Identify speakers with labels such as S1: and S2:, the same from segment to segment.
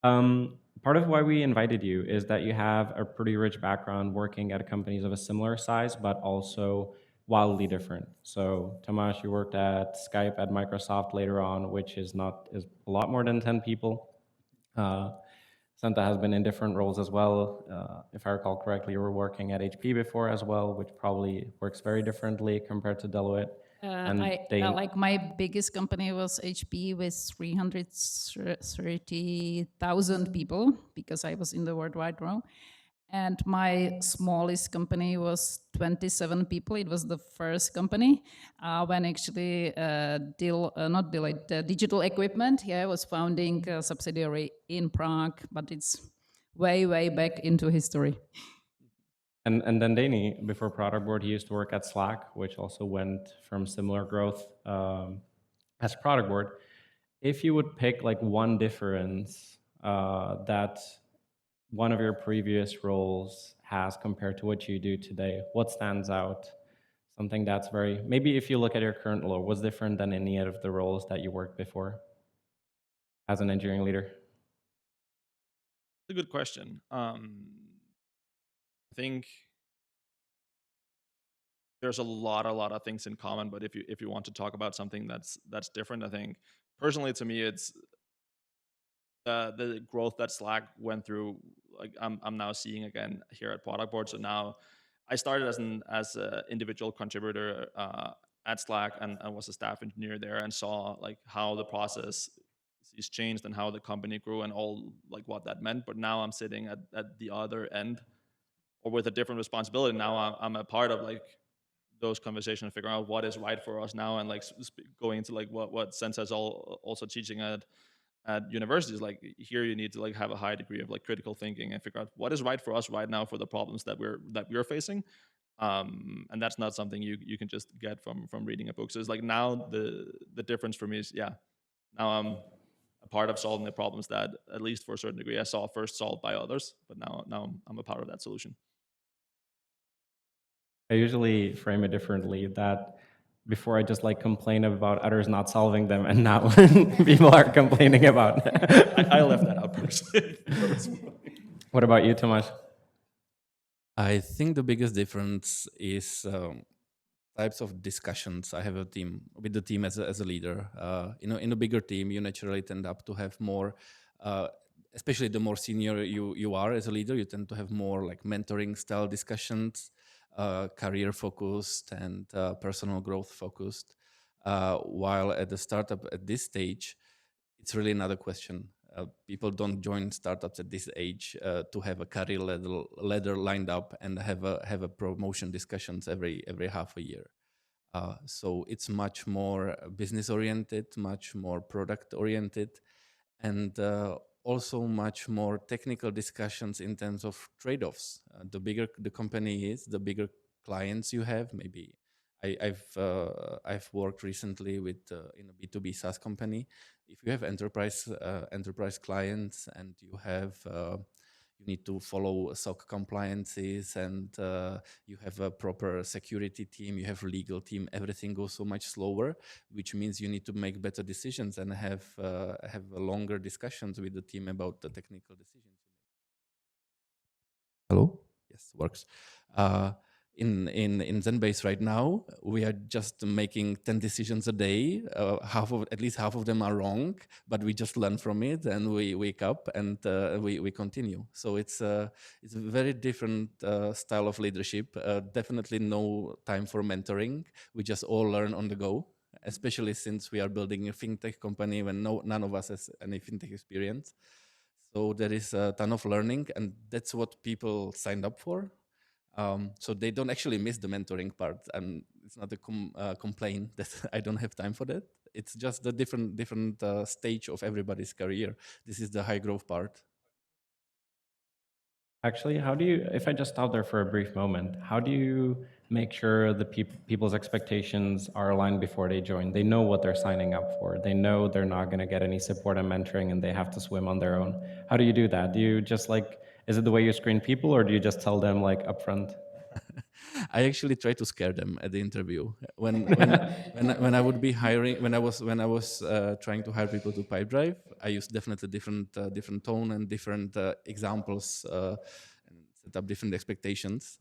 S1: Part of why we invited you is that you have a pretty rich background working at companies of a similar size, but also wildly different. So, Tomáš, you worked at Skype at Microsoft later on, which is a lot more than 10 people. Senta has been in different roles as well. If I recall correctly, you were working at HP before as well, which probably works very differently compared to Deloitte. And
S2: I
S1: they,
S2: like my biggest company was HP with 330,000 people because I was in the worldwide role. And my smallest company was 27 people. It was the first company when actually not Deloitte, Digital Equipment, was founding a subsidiary in Prague, but it's way, way back into history.
S1: and then Deani, before Productboard, he used to work at Slack, which also went from similar growth as Productboard. If you would pick like one difference that one of your previous roles has compared to what you do today, what stands out? Something that's very, maybe if you look at your current role, what's different than any of the roles that you worked before as an engineering leader?
S3: It's a good question. I think there's a lot of things in common, but if you want to talk about something that's different, I think personally to me it's the growth that Slack went through. Like I'm now seeing again here at Productboard. So now I started as an individual contributor at Slack and was a staff engineer there and saw like how the process is changed and how the company grew and all like what that meant. But now I'm sitting at the other end or with a different responsibility. Now I'm a part of like those conversations, figuring out what is right for us now, and like going into like what Senta is also teaching at universities. Like here, you need to like have a high degree of like critical thinking and figure out what is right for us right now for the problems that we're facing. And that's not something you can just get from reading a book. So it's like now the difference for me is now I'm a part of solving the problems that at least for a certain degree I saw first solved by others, but now I'm a part of that solution.
S1: I usually frame it differently, that before I just like complain about others not solving them, and now people are complaining about
S3: I left that out personally.
S1: What about you, Tomáš?
S4: I think the biggest difference is types of discussions I have with the team as a leader. In a bigger team, you naturally tend up to have more, especially the more senior you are as a leader, you tend to have more like mentoring style discussions, career focused and personal growth focused. While at the startup at this stage, it's really another question. People don't join startups at this age to have a career ladder lined up and have a promotion discussions every half a year. So it's much more business oriented, much more product oriented, and also much more technical discussions in terms of trade-offs. The bigger the company is, the bigger clients you have. Maybe I've worked recently with in a B2B SaaS company. If you have enterprise clients and you need to follow SOC compliances and you have a proper security team, you have a legal team, everything goes so much slower, which means you need to make better decisions and have longer discussions with the team about the technical decisions. Hello? Yes, works. In Zenbase right now, we are just making 10 decisions a day. At least half of them are wrong, but we just learn from it and we wake up and we continue. So it's a very different style of leadership. Definitely no time for mentoring. We just all learn on the go, especially since we are building a fintech company when none of us has any fintech experience. So there is a ton of learning, and that's what people signed up for. So they don't actually miss the mentoring part, and it's not a complaint that I don't have time for that. It's just the different stage of everybody's career. This is the high growth part.
S1: Actually, if I just stop there for a brief moment, how do you make sure the people's expectations are aligned before they join? They know what they're signing up for. They know they're not going to get any support and mentoring and they have to swim on their own. How do you do that? Do you just is it the way you screen people, or do you just tell them like upfront?
S4: I actually try to scare them at the interview. When I would be hiring, when I was trying to hire people to Pipedrive, I used definitely different tone and different examples. And set up different expectations.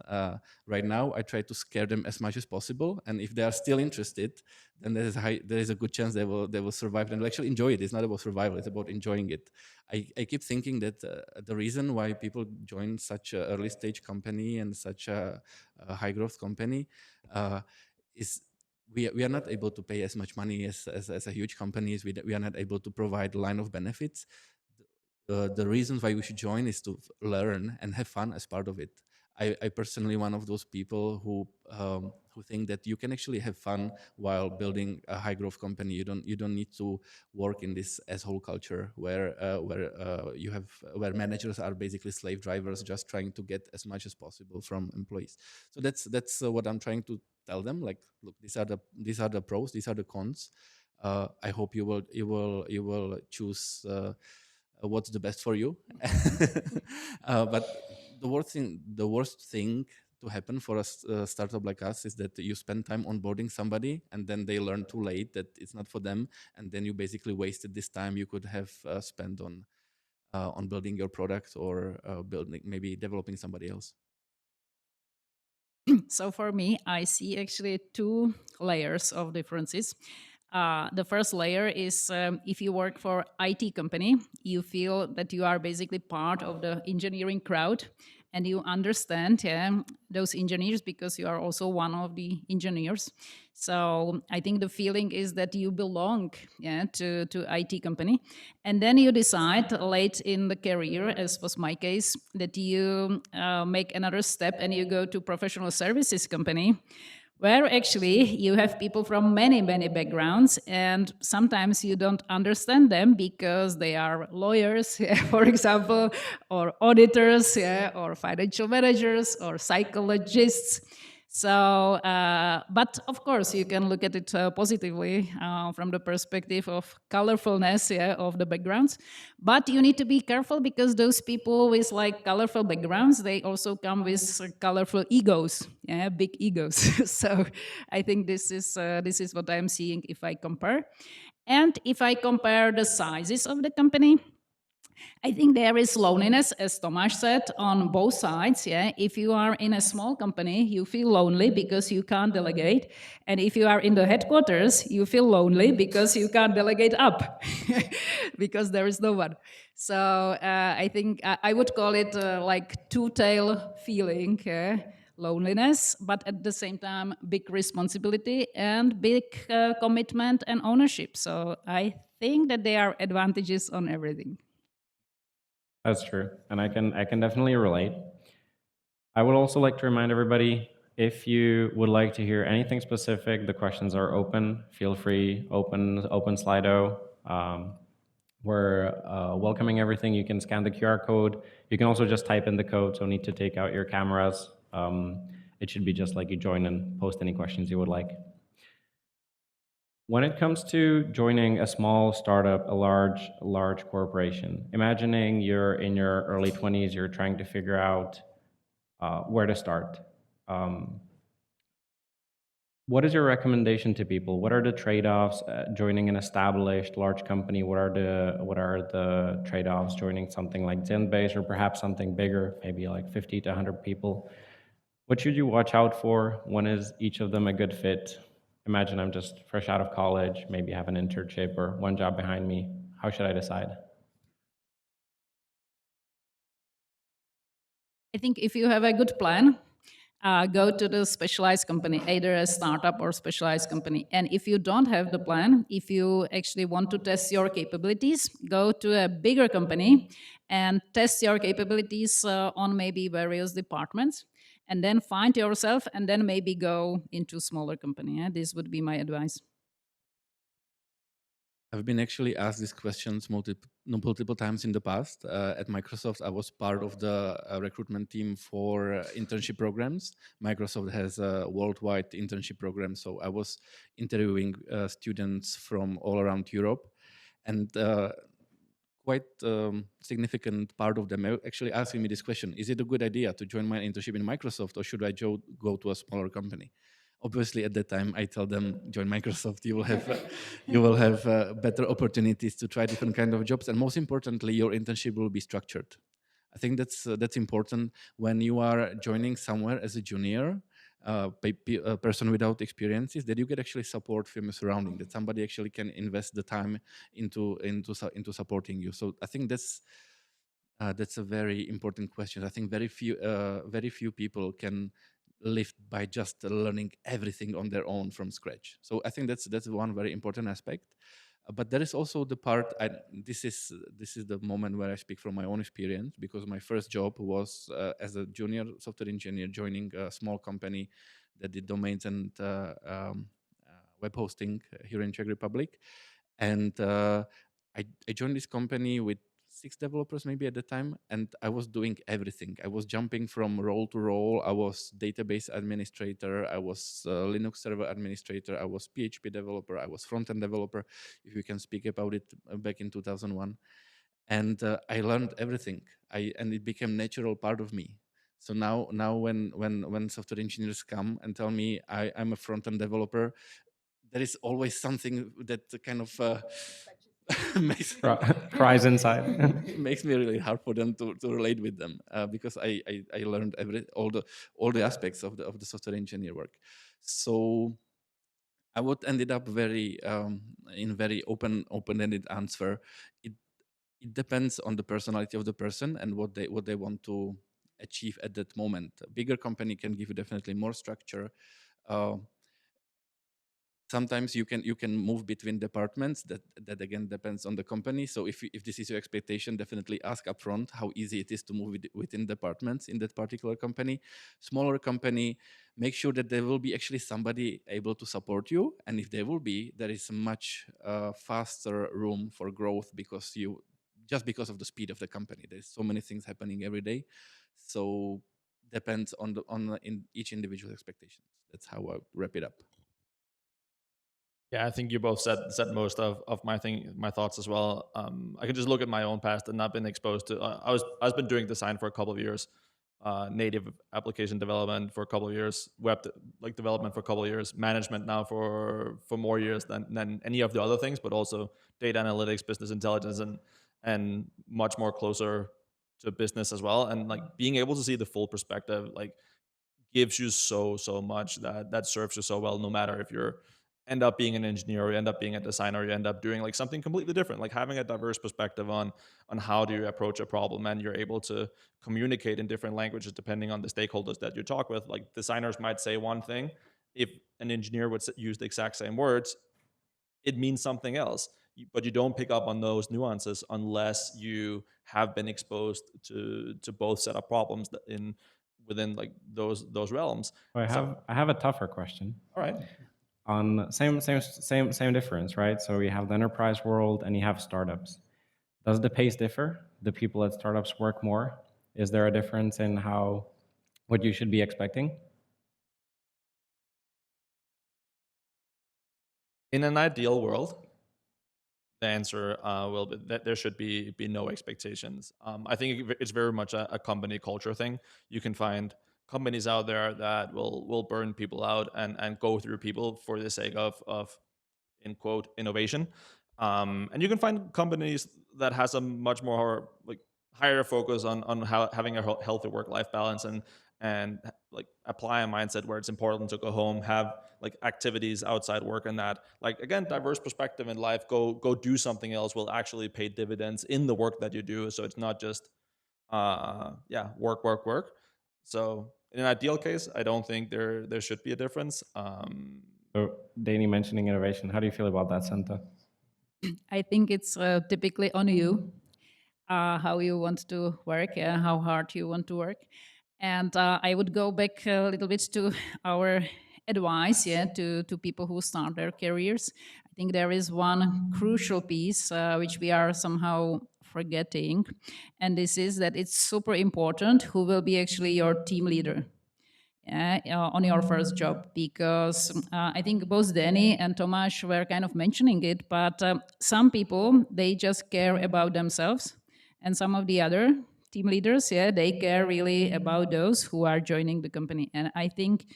S4: Right now, I try to scare them as much as possible, and if they are still interested, then there is a good chance they will survive and will actually enjoy it. It's not about survival; it's about enjoying it. I keep thinking that the reason why people join such an early stage company and such a high growth company is we are not able to pay as much money as a huge companies. We are not able to provide a line of benefits. The reasons why we should join is to learn and have fun as part of it. I personally one of those people who think that you can actually have fun while building a high growth company. You don't need to work in this asshole culture where managers are basically slave drivers, just trying to get as much as possible from employees. So that's what I'm trying to tell them. Like, look, these are the pros, these are the cons. I hope you will choose what's the best for you. But the worst thing to happen for a startup like us is that you spend time onboarding somebody and then they learn too late that it's not for them, and then you basically wasted this time you could have spent on building your product or maybe developing somebody else.
S2: So for me, I see actually two layers of differences. The first layer is if you work for IT company, you feel that you are basically part of the engineering crowd, and you understand those engineers because you are also one of the engineers. So I think the feeling is that you belong to IT company. And then you decide late in the career, as was my case, that you make another step and you go to professional services company, where actually you have people from many, many backgrounds, and sometimes you don't understand them because they are lawyers, for example, or auditors, or financial managers, or psychologists. So, but of course, you can look at it positively from the perspective of colorfulness of the backgrounds. But you need to be careful because those people with like colorful backgrounds, they also come with colorful egos, big egos. So, I think this is what I'm seeing if I compare, and if I compare the sizes of the company. I think there is loneliness, as Tomáš said, on both sides. Yeah, if you are in a small company, you feel lonely because you can't delegate, and if you are in the headquarters, you feel lonely because you can't delegate up, because there is no one. So I think I would call it like two-tail feeling. Loneliness, but at the same time, big responsibility and big commitment and ownership. So I think that there are advantages on everything.
S1: That's true, and I can definitely relate. I would also like to remind everybody, if you would like to hear anything specific, the questions are open. Feel free, open Slido. We're welcoming everything. You can scan the QR code. You can also just type in the code, so need to take out your cameras. It should be just like you join and post any questions you would like. When it comes to joining a small startup, a large corporation, imagining you're in your early 20s, you're trying to figure out where to start. What is your recommendation to people? What are the trade-offs joining an established large company? What are the trade-offs joining something like Zenbase or perhaps something bigger, maybe like 50 to 100 people? What should you watch out for? When is each of them a good fit? Imagine I'm just fresh out of college, maybe have an internship or one job behind me. How should I decide?
S2: I think if you have a good plan, go to the specialized company, either a startup or specialized company. And if you don't have the plan, if you actually want to test your capabilities, go to a bigger company and test your capabilities on maybe various departments, and then find yourself, and then maybe go into smaller company. This would be my advice.
S4: I've been actually asked these questions multiple times in the past. At Microsoft, I was part of the recruitment team for internship programs. Microsoft has a worldwide internship program, so I was interviewing students from all around Europe. And quite significant part of them actually asking me this question: is it a good idea to join my internship in Microsoft, or should I go to a smaller company? Obviously, at that time, I tell them, join Microsoft. You will have better opportunities to try different kind of jobs, and most importantly, your internship will be structured. I think that's important when you are joining somewhere as a junior, a person without experiences, that you get actually support from your surrounding, that somebody actually can invest the time into supporting you. So I think that's a very important question. I think very few people can live by just learning everything on their own from scratch. So I think that's one very important aspect. But there is also the part. This is the moment where I speak from my own experience, because my first job was as a junior software engineer, joining a small company that did domains and web hosting here in Czech Republic, and I joined this company with 6 developers maybe at the time, and I was doing everything. I was jumping from role to role. I was database administrator, I was Linux server administrator, I was PHP developer, I was front-end developer, if you can speak about it, back in 2001. And I learned everything, and it became natural part of me. So now when software engineers come and tell me I'm a front-end developer, there is always something that kind of
S1: Cries inside.
S4: makes me really hard for them to relate with them, because I learned all the aspects of the software engineer work. So I would ended up very open-ended answer. It depends on the personality of the person and what they want to achieve at that moment. A bigger company can give you definitely more structure. Sometimes you can move between departments. That again depends on the company. So if this is your expectation, definitely ask upfront how easy it is to move within departments in that particular company. Smaller company, make sure that there will be actually somebody able to support you, and if there will be, there is much faster room for growth, because because of the speed of the company. There's so many things happening every day, so depends on each individual expectations. That's how I wrap it up.
S3: Yeah, I think you both said most of my thoughts as well. I can just look at my own past and not been exposed to. I've been doing design for a couple of years, native application development for a couple of years, development for a couple of years, management now for more years than any of the other things, but also data analytics, business intelligence, and much more closer to business as well. And like being able to see the full perspective, like gives you so much that serves you so well, no matter if you're end up being an engineer, or you end up being a designer, you end up doing like something completely different, like having a diverse perspective on how do you approach a problem, and you're able to communicate in different languages depending on the stakeholders that you talk with. Like designers might say one thing, if an engineer would use the exact same words, it means something else. But you don't pick up on those nuances unless you have been exposed to both set of problems within like those realms.
S1: I have a tougher question.
S3: All right.
S1: On same difference, right? So you have the enterprise world and you have startups. Does the pace differ? Do people at startups work more? Is there a difference in what you should be expecting?
S3: In an ideal world, the answer will be that there should be no expectations. I think it's very much a company culture thing. You can find companies out there that will burn people out and go through people for the sake of in quote innovation, and you can find companies that has a much more like higher focus on how having a healthy work-life balance and like apply a mindset where it's important to go home, have like activities outside work, and that like again diverse perspective in life. Go do something else will actually pay dividends in the work that you do. So it's not just work. So in an ideal case, I don't think there should be a difference.
S1: So Deani mentioning innovation, how do you feel about that, Senta?
S2: I think it's typically on you, how you want to work, how hard you want to work. And I would go back a little bit to our advice, to people who start their careers. I think there is one crucial piece which we are somehow forgetting, and this is that it's super important who will be actually your team leader. on your first job, because I think both Deani and Tomáš were kind of mentioning it, but some people, they just care about themselves, and some of the other team leaders, they care really about those who are joining the company. And I think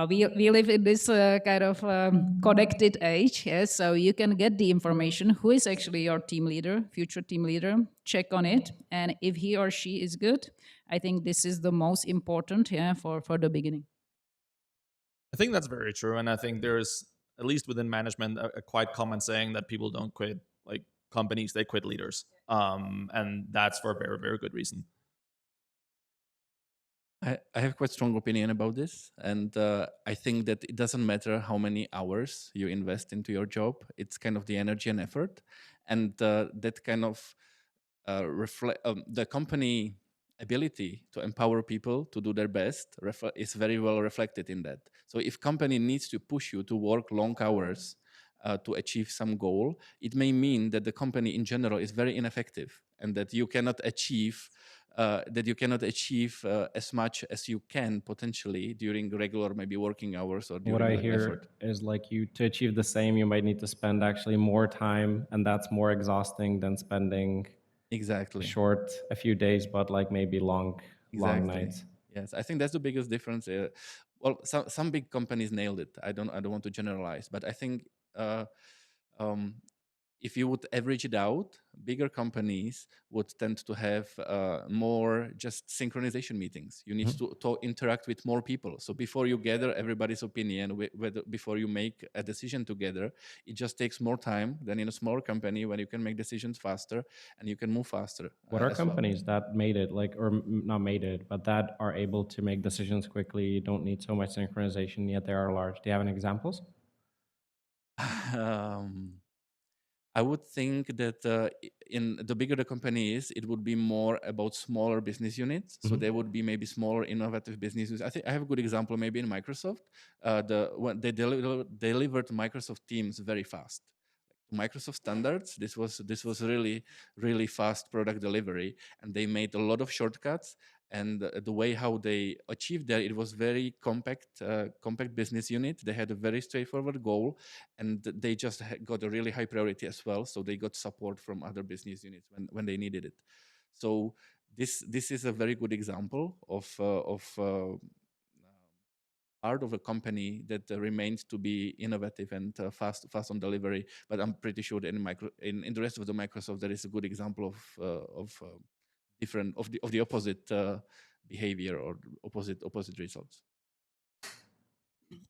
S2: we live in this kind of connected age, so you can get the information who is actually your team leader, future team leader, check on it, and if he or she is good, I think this is the most important for the beginning.
S3: I think that's very true, and I think there's, at least within management, a quite common saying that people don't quit like companies, they quit leaders, and that's for a very, very good reason.
S4: I have quite strong opinion about this, and I think that it doesn't matter how many hours you invest into your job. It's kind of the energy and effort, and that kind of reflect the company ability to empower people to do their best is very well reflected in that. So if company needs to push you to work long hours to achieve some goal, it may mean that the company in general is very ineffective, and that you cannot achieve as much as you can potentially during regular maybe working hours or during
S1: What I
S4: like
S1: hear
S4: effort.
S1: is like you to achieve the same, you might need to spend actually more time, and that's more exhausting than spending
S4: Exactly.
S1: short a few days, but like maybe long nights.
S4: Yes, I think that's the biggest difference. Well, some big companies nailed it. I don't want to generalize, but I think um, if you would average it out, bigger companies would tend to have more just synchronization meetings. You need to interact with more people. So before you gather everybody's opinion, before you make a decision together, it just takes more time than in a smaller company when you can make decisions faster and you can move faster.
S1: What are
S4: as well.
S1: companies that made it, like, or not made it, but that are able to make decisions quickly, don't need so much synchronization, yet they are large? Do you have any examples?
S4: I would think that in the bigger the company is, it would be more about smaller business units. So there would be maybe smaller innovative business units. I think I have a good example maybe in Microsoft. When they delivered Microsoft Teams very fast. Microsoft standards, this was really fast product delivery, and they made a lot of shortcuts. And the way how they achieved that, it was very compact business unit. They had a very straightforward goal, and they just got a really high priority as well. So they got support from other business units when they needed it. So this is a very good example of part of a company that remains to be innovative and fast on delivery. But I'm pretty sure that in the rest of the Microsoft, there is a good example of the opposite behavior or opposite results.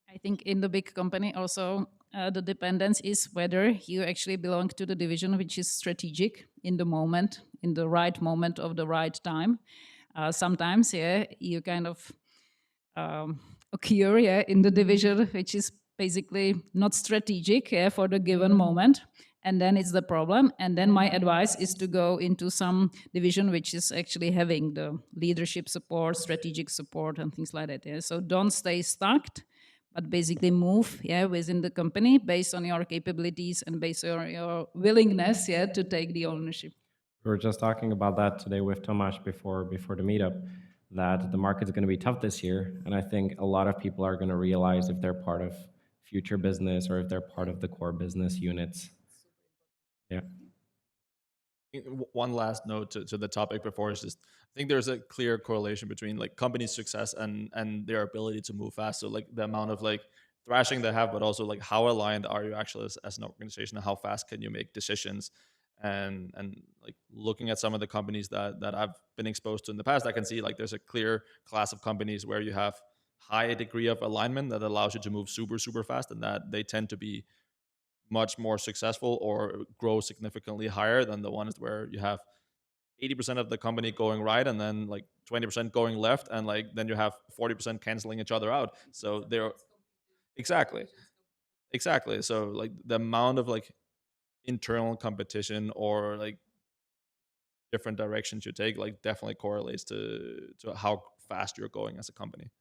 S2: I think in the big company also the dependence is whether you actually belong to the division which is strategic in the moment, in the right moment of the right time. Sometimes, you kind of occur in the division which is basically not strategic for the given moment, and then it's the problem. And then my advice is to go into some division which is actually having the leadership support, strategic support, and things like that. So don't stay stuck, but basically move within the company based on your capabilities and based on your willingness to take the ownership.
S1: We were just talking about that today with Tomáš before the meetup, that the market is going to be tough this year. And I think a lot of people are going to realize if they're part of future business or if they're part of the core business units. Yeah.
S3: One last note to the topic before is just, I think there's a clear correlation between like company success and their ability to move fast. So like the amount of like thrashing they have, but also like how aligned are you actually as an organization, and how fast can you make decisions? And like looking at some of the companies that I've been exposed to in the past, I can see like there's a clear class of companies where you have high degree of alignment that allows you to move super fast, and that they tend to be much more successful or grow significantly higher than the ones where you have 80% of the company going right and then like 20% going left, and like then you have 40% canceling each other out. So they're exactly. So like the amount of like internal competition or like different directions you take like definitely correlates to how fast you're going as a company.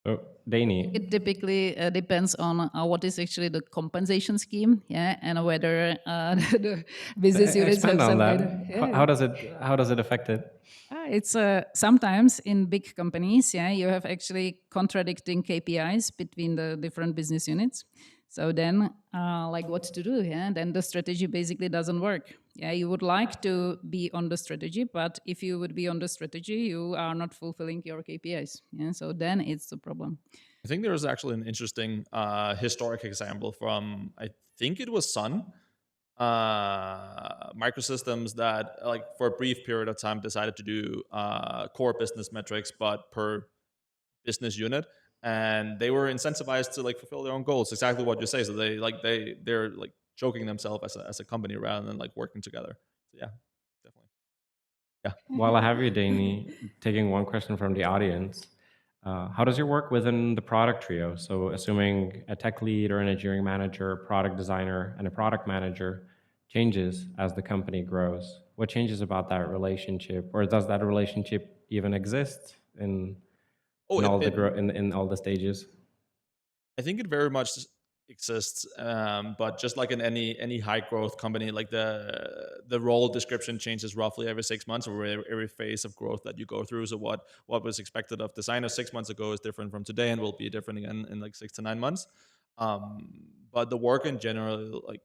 S1: So, Deani,
S2: It typically depends on what is actually the compensation scheme, yeah, and whether the business units have
S1: expand on
S2: some
S1: that.
S2: kind of. Yeah.
S1: How does it affect it?
S2: It's sometimes in big companies, yeah, you have actually contradicting KPIs between the different business units. So then, like, what to do? Yeah, then the strategy basically doesn't work. Yeah, you would like to be on the strategy, but if you would be on the strategy, you are not fulfilling your KPIs. Yeah, so then it's the problem.
S3: I think there was actually an interesting historic example from, I think it was Sun Microsystems, that like for a brief period of time decided to do core business metrics, but per business unit, and they were incentivized to like fulfill their own goals. Exactly what you say. So they're like choking themselves as a company rather than like working together. So yeah, definitely. Yeah.
S1: While I have you, Deani, taking one question from the audience, how does your work within the product trio? So, assuming a tech lead or an engineering manager, product designer, and a product manager changes as the company grows, what changes about that relationship, or does that relationship even exist in
S3: Oh,
S1: in all the stages?
S3: I think it very much exists, but just like in any high growth company, like the role description changes roughly every 6 months or every phase of growth that you go through. So what was expected of designers 6 months ago is different from today and will be different again in like 6 to 9 months. But the work in general, like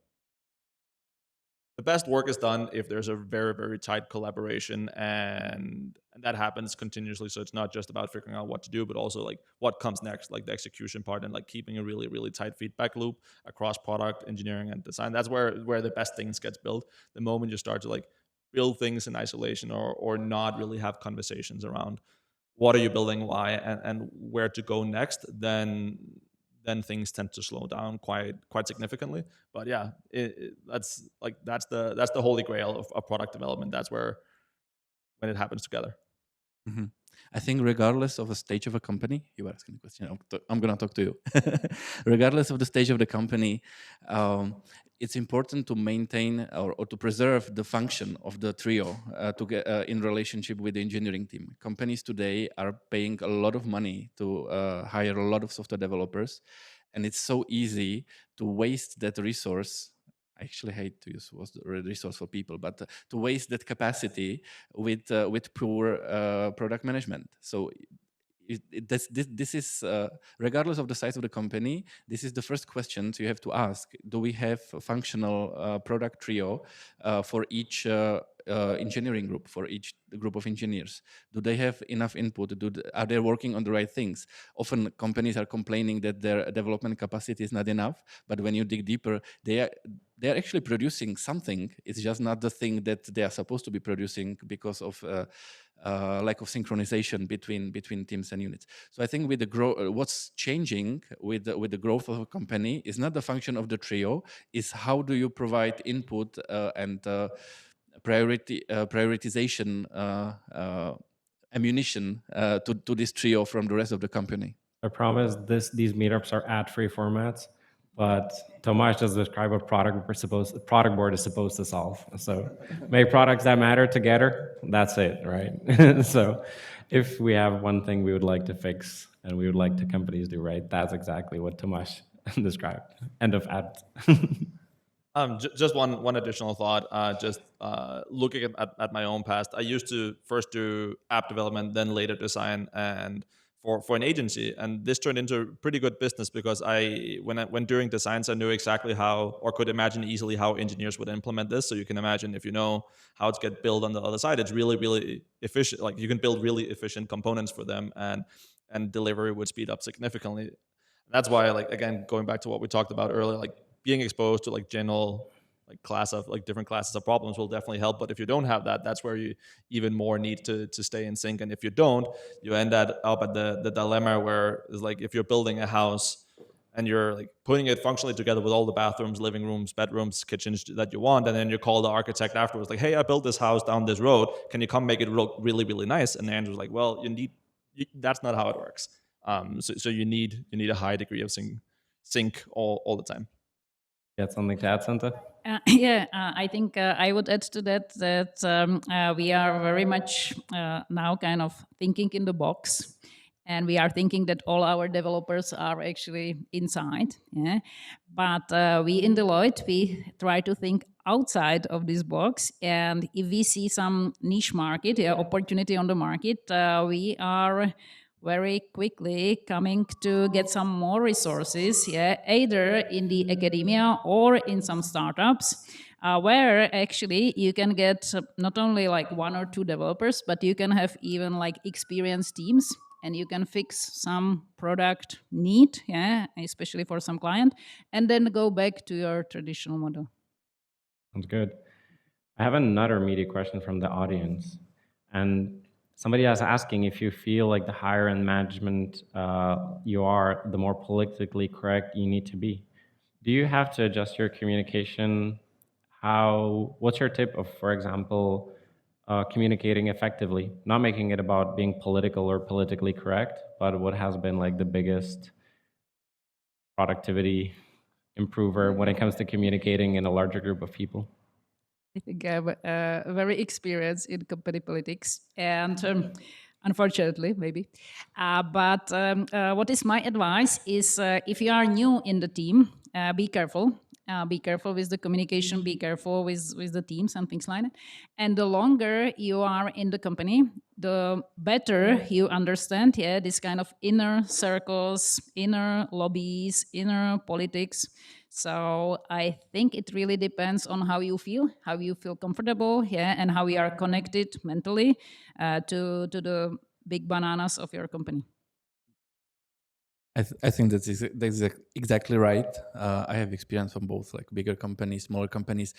S3: the best work is done if there's a very, very tight collaboration, and that happens continuously. So it's not just about figuring out what to do, but also like what comes next, like the execution part, and like keeping a really, really tight feedback loop across product, engineering, and design. That's where the best things gets built. The moment you start to like build things in isolation, or not really have conversations around what are you building, why, and where to go next, then things tend to slow down quite significantly. But yeah, that's the holy grail of product development. That's where when it happens together.
S4: Mhm. I think regardless of the stage of a company, you were asking the question, I'm going to talk to you. Regardless of the stage of the company, it's important to maintain or to preserve the function of the trio to get in relationship with the engineering team. Companies today are paying a lot of money to hire a lot of software developers, and it's so easy to waste that resource. I actually hate to use resource for people, but to waste that capacity with poor product management. So this is regardless of the size of the company, this is the first question you have to ask. Do we have a functional product trio for each engineering group, for each group of engineers? Do they have enough input? Are they working on the right things? Often companies are complaining that their development capacity is not enough, but when you dig deeper, they're actually producing something. It's just not the thing that they are supposed to be producing because of lack of synchronization between teams and units. So I think with the what's changing with the growth of a company is not the function of the trio, is how do you provide input and prioritization ammunition to this trio from the rest of the company.
S1: I promise these meetups are ad-free formats, but Tomáš just described what Productboard is supposed to solve. So make products that matter together. That's it, right? So if we have one thing we would like to fix and we would like the companies do right, that's exactly what Tomáš described. End of ad.
S3: Just one additional thought. Looking at my own past, I used to first do app development, then later design, and for an agency. And this turned into pretty good business because when doing designs, I knew exactly how, or could imagine easily how engineers would implement this. So you can imagine if you know how it's get built on the other side, it's really, really efficient. Like you can build really efficient components for them, and delivery would speed up significantly. That's why, like, again, going back to what we talked about earlier, like being exposed to like general like different classes of problems will definitely help. But if you don't have that, that's where you even more need to stay in sync. And if you don't, you end up at the dilemma where it's like if you're building a house and you're like putting it functionally together with all the bathrooms, living rooms, bedrooms, kitchens that you want, and then you call the architect afterwards like, hey, I built this house down this road, can you come make it look really, really nice? And the answer is like, well, that's not how it works. So you need a high degree of sync all the time.
S1: Got something to add, Senta?
S2: I think I would add to that we are very much now kind of thinking in the box. and we are thinking that all our developers are actually inside. Yeah, but we in Deloitte, we try to think outside of this box, and if we see some niche market, opportunity on the market, we are very quickly coming to get some more resources, either in the academia or in some startups, where actually you can get not only like 1 or 2 developers, but you can have even like experienced teams, and you can fix some product need, especially for some client, and then go back to your traditional model.
S1: Sounds good. I have another media question from the audience, and somebody is asking if you feel like the higher in management you are, the more politically correct you need to be. Do you have to adjust your communication? What's your tip of, for example, communicating effectively, not making it about being political or politically correct, but what has been like the biggest productivity improver when it comes to communicating in a larger group of people?
S2: I think I'm very experienced in company politics, and unfortunately, maybe. But what is my advice is if you are new in the team, be careful. Be careful with the communication, be careful with the teams and things like that. And the longer you are in the company, the better you understand this kind of inner circles, inner lobbies, inner politics. So I think it really depends on how you feel comfortable, and how you are connected mentally to the big bananas of your company.
S4: I think that's exactly right. I have experience from both, like bigger companies, smaller companies.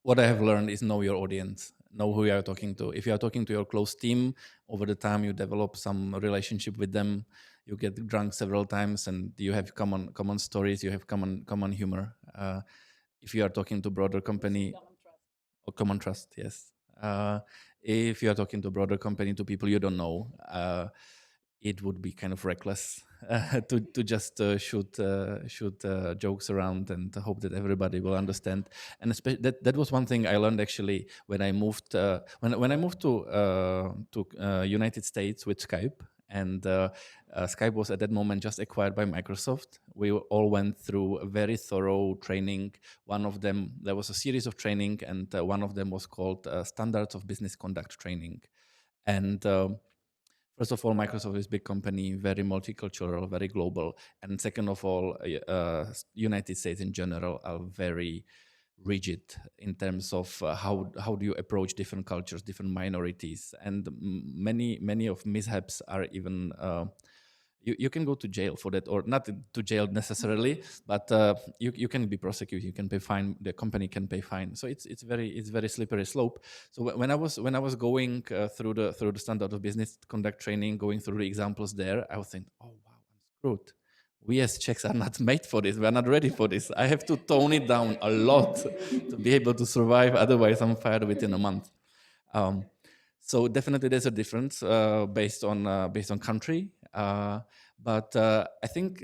S4: What I have learned is know your audience, know who you are talking to. If you are talking to your close team, over the time you develop some relationship with them. You get drunk several times, and you have common stories. You have common humor. If you are talking to broader company, or common trust, yes. If you are talking to a broader company, to people you don't know, it would be kind of reckless to just shoot jokes around and hope that everybody will understand. And that was one thing I learned actually when I moved when I moved to United States with Skype. And Skype was at that moment just acquired by Microsoft. We all went through a very thorough training. One of them, there was a series of training, and one of them was called Standards of Business Conduct Training. And first of all, Microsoft is a big company, very multicultural, very global. And second of all, United States in general are very rigid in terms of how do you approach different cultures, different minorities. And many of mishaps are even... You can go to jail for that, or not to jail necessarily, but you can be prosecuted. You can pay fine. The company can pay fine. So it's very slippery slope. So when I was going through the standard of business conduct training, going through the examples there, I was thinking, oh wow, I'm screwed. We as Czechs are not made for this. We are not ready for this. I have to tone it down a lot to be able to survive. Otherwise, I'm fired within a month. So definitely there's a difference based on country. But I think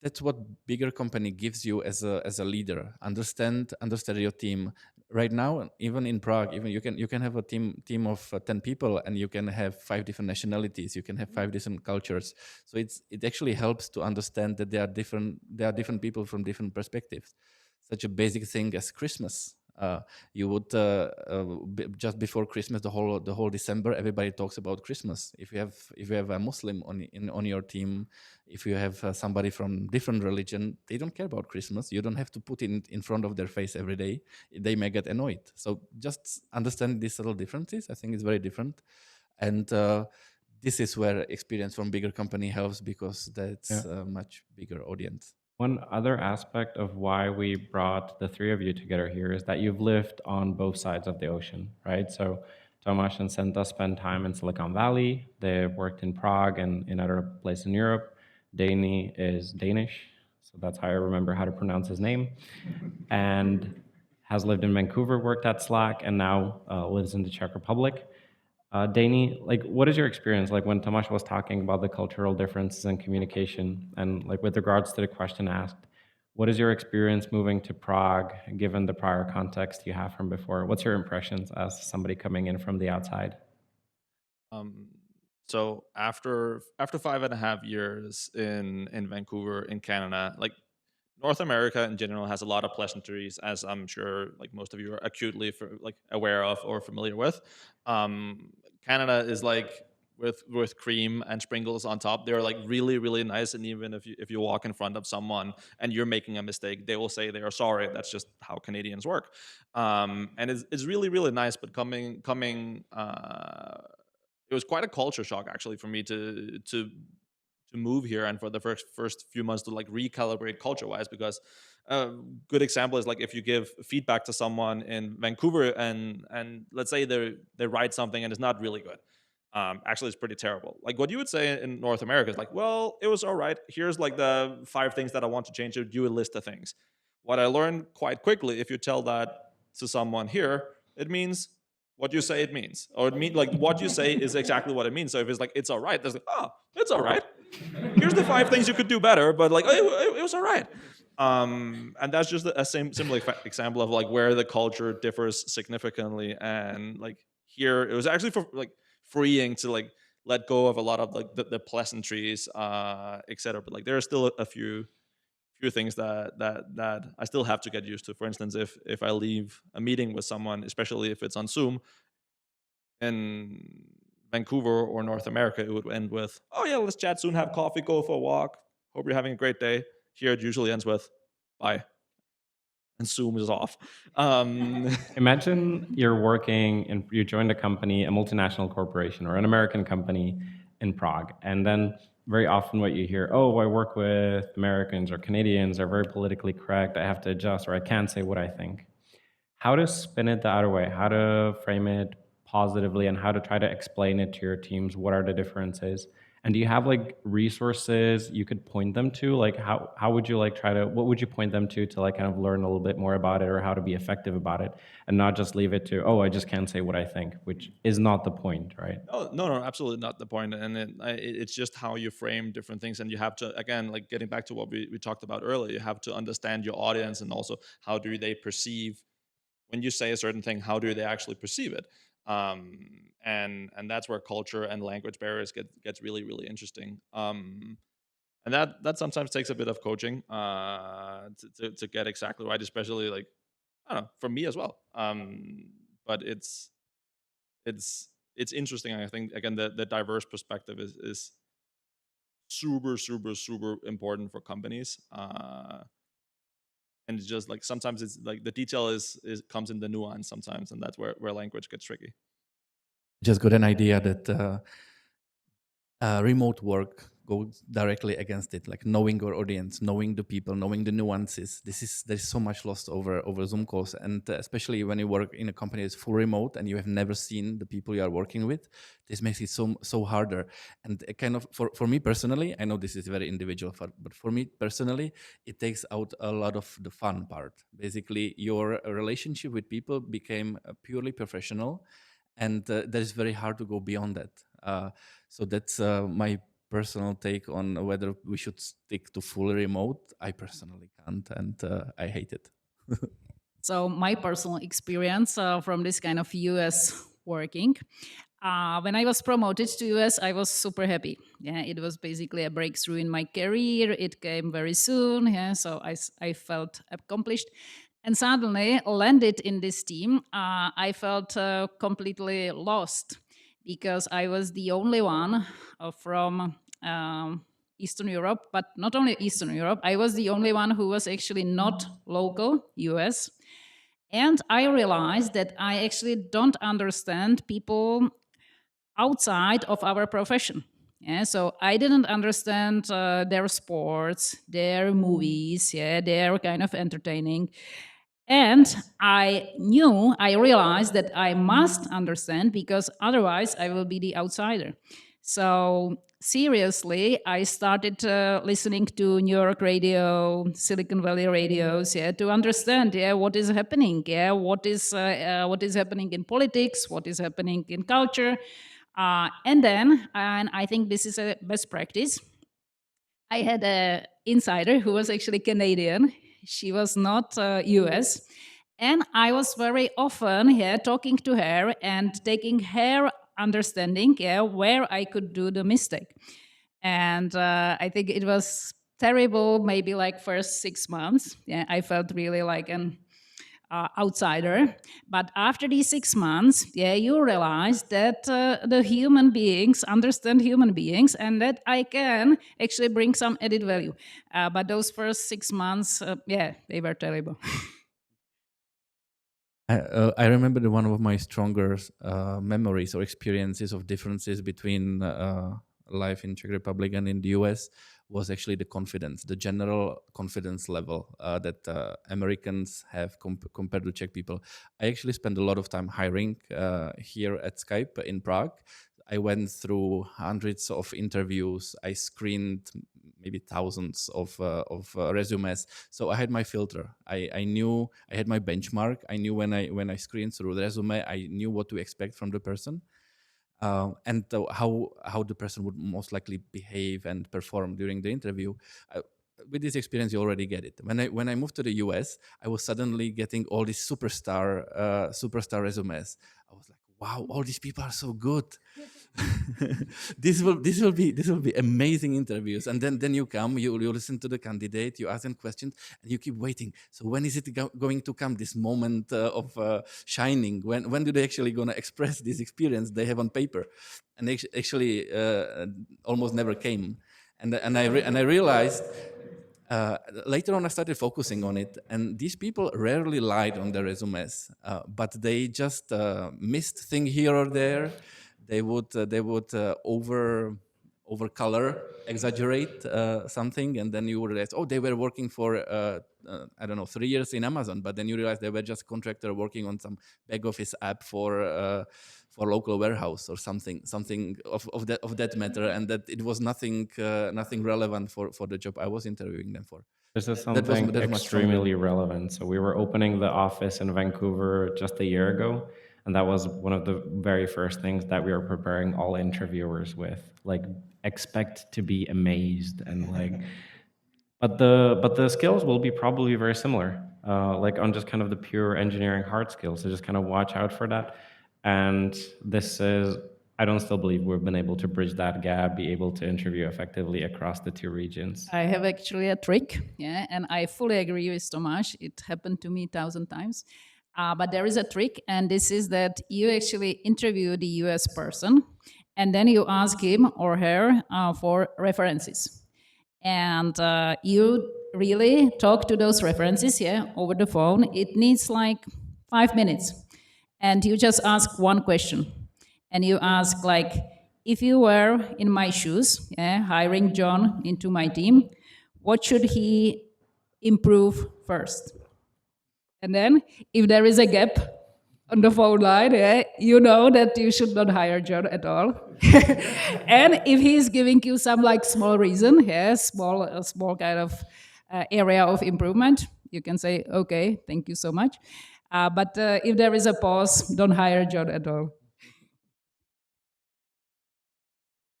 S4: that's what bigger company gives you as a leader. Understand your team. Right now, even in Prague, even you can have a team of 10 people, and you can have 5 different nationalities. You can have 5 different cultures. So it actually helps to understand that there are different people from different perspectives. Such a basic thing as Christmas. You would just before Christmas, the whole December, everybody talks about Christmas. If you have a Muslim on your team, if you have somebody from different religion, they don't care about Christmas. You don't have to put it in front of their face every day. They may get annoyed. So just understand these little differences. I think it's very different, and this is where experience from bigger company helps, because that's a much bigger audience.
S1: One other aspect of why we brought the 3 of you together here is that you've lived on both sides of the ocean, right? So Tomáš and Senta spent time in Silicon Valley. They worked in Prague and in other places in Europe. Deani is Danish, so that's how I remember how to pronounce his name, and has lived in Vancouver, worked at Slack, and now lives in the Czech Republic. Deani, like, what is your experience like when Tomáš was talking about the cultural differences in communication, and like with regards to the question asked, what is your experience moving to Prague, given the prior context you have from before? What's your impressions as somebody coming in from the outside?
S3: So after 5.5 years in Vancouver, in Canada, like North America in general has a lot of pleasantries, as I'm sure like most of you are acutely aware of or familiar with. Canada is like with cream and sprinkles on top. They're like really really nice, and even if you walk in front of someone and you're making a mistake, they will say they are sorry. That's just how Canadians work, and it's really really nice. But it was quite a culture shock actually for me to move here and for the first few months to like recalibrate culture wise, because a good example is like if you give feedback to someone in Vancouver and let's say they write something and it's not really good, actually it's pretty terrible. Like what you would say in North America is like, well, it was all right, here's like the 5 things that I want to change, you a list of things. What I learned quite quickly, if you tell that to someone here, it means what you say it means, or it means like what you say is exactly what it means. So if it's like it's all right, there's like, oh, it's all right, here's the 5 things you could do better, but like it was all right. And that's just a similar example of like where the culture differs significantly. And like here it was actually for like freeing to like let go of a lot of like the pleasantries, etc. But like there are still a few things that I still have to get used to. For instance, if I leave a meeting with someone, especially if it's on Zoom, in Vancouver or North America, it would end with, oh yeah, let's chat soon, have coffee, go for a walk, hope you're having a great day. Here it usually ends with, bye. And Zoom is off.
S1: Imagine you're working and you joined a company, a multinational corporation or an American company in Prague. And then very often what you hear, oh, I work with Americans or Canadians, are very politically correct, I have to adjust, or I can't say what I think. How to spin it the other way, how to frame it positively, and how to try to explain it to your teams, what are the differences? And do you have like resources you could point them to? Like how would you like what would you point them to like kind of learn a little bit more about it, or how to be effective about it, and not just leave it to, oh, I just can't say what I think, which is not the point, right?
S3: No, absolutely not the point. And it's just how you frame different things. And you have to, again, like getting back to what we talked about earlier, you have to understand your audience, and also how do they perceive when you say a certain thing, how do they actually perceive it? And that's where culture and language barriers gets really really interesting. And that sometimes takes a bit of coaching to get exactly right, especially like, I don't know, for me as well. But it's interesting. I think again the diverse perspective is super super super important for companies. And it's just like sometimes it's like the detail is comes in the nuance sometimes, and that's where language gets tricky.
S4: Just got an idea that remote work goes directly against it, like knowing your audience, knowing the people, knowing the nuances. There's so much lost over Zoom calls, and especially when you work in a company that's full remote and you have never seen the people you are working with, this makes it so harder. And kind of for me personally, I know this is very individual, but for me personally, it takes out a lot of the fun part. Basically, your relationship with people became purely professional, and that is very hard to go beyond that. So that's my personal take on whether we should stick to fully remote. I personally can't, and I hate it.
S2: So my personal experience from this kind of US working, when I was promoted to US, I was super happy. Yeah, it was basically a breakthrough in my career. It came very soon. Yeah, so I felt accomplished. And suddenly landed in this team, I felt completely lost, because I was the only one from Eastern Europe, but not only Eastern Europe, I was the only one who was actually not local US. And I realized that I actually don't understand people outside of our profession. Yeah, so I didn't understand their sports, their movies, yeah, their kind of entertaining. And I realized that I must understand, because otherwise I will be the outsider. So seriously, I started listening to New York radio, Silicon Valley radios, yeah, to understand, yeah, what is happening, yeah, what is happening in politics, what is happening in culture, and I think this is a best practice. I had an insider who was actually Canadian. She was not US. And I was very often here talking to her and taking her understanding, where I could do the mistake. And I think it was terrible, maybe like first 6 months. Yeah, I felt really like an outsider. But after these 6 months, you realize that the human beings understand human beings and that I can actually bring some added value. But those first 6 months, they were terrible.
S4: I remember that one of my stronger memories or experiences of differences between life in Czech Republic and in the US was actually the confidence, the general confidence level that Americans have compared to Czech people. I actually spent a lot of time hiring here at Skype in Prague. I went through hundreds of interviews. I screened maybe thousands of resumes. So I had my filter. I knew I had my benchmark. I knew when I screened through the resume, I knew what to expect from the person. And how the person would most likely behave and perform during the interview. With this experience, you already get it. When I moved to the US, I was suddenly getting all these superstar resumes. I was like, wow, all these people are so good. This will be amazing interviews. And then you come, you listen to the candidate, you ask them questions, and you keep waiting. So when is it going to come, this moment of shining? When do they actually gonna express this experience they have on paper? And actually almost never came. And I realized later on I started focusing on it, and these people rarely lied on their resumes, but they just missed thing here or there. They would over color, exaggerate something, and then you would realize, oh, they were working for I don't know, 3 years in Amazon, but then you realize they were just contractor working on some back office app for local warehouse or something of that matter, and that it was nothing relevant for the job I was interviewing them for.
S1: This is something extremely relevant. So we were opening the office in Vancouver just a year ago, and that was one of the very first things that we were preparing all interviewers with. Like, expect to be amazed, and like, but the skills will be probably very similar, like on just kind of the pure engineering hard skills. So just kind of watch out for that. And this is, I don't still believe we've been able to bridge that gap, be able to interview effectively across the two regions.
S2: I have actually a trick, and I fully agree with Tomáš. It happened to me 1,000 times. But there is a trick, and this is that you actually interview the US person, and then you ask him or her for references. And you really talk to those references, over the phone. It needs like 5 minutes. And you just ask one question. And you ask, like, if you were in my shoes, hiring John into my team, what should he improve first? And then, if there is a gap on the phone line, you know that you should not hire John at all. And if he's giving you some like small reason, small kind of area of improvement, you can say, okay, thank you so much. But if there is a pause, don't hire John at all.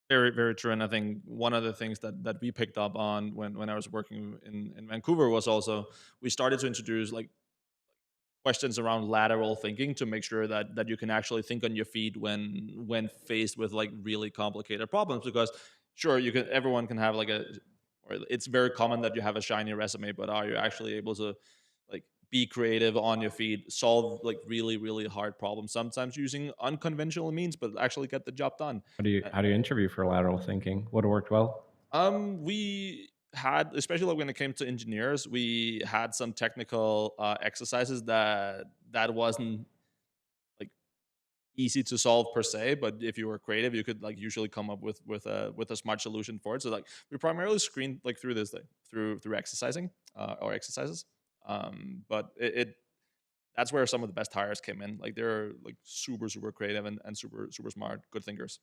S3: Very, very true. And I think one of the things that we picked up on when I was working in Vancouver was also, we started to introduce like questions around lateral thinking to make sure that you can actually think on your feet when faced with like really complicated problems. Because sure, everyone can have it's very common that you have a shiny resume, but are you actually able to like be creative on your feet, solve like really, really hard problems, sometimes using unconventional means, but actually get the job done?
S1: How do you interview for lateral thinking? What worked well?
S3: We had, especially like when it came to engineers, we had some technical exercises that wasn't like easy to solve per se, but if you were creative, you could like usually come up with a smart solution for it. So like we primarily screened like through exercising or exercises, but that's where some of the best hires came in. Like they're like super creative and super smart, good thinkers.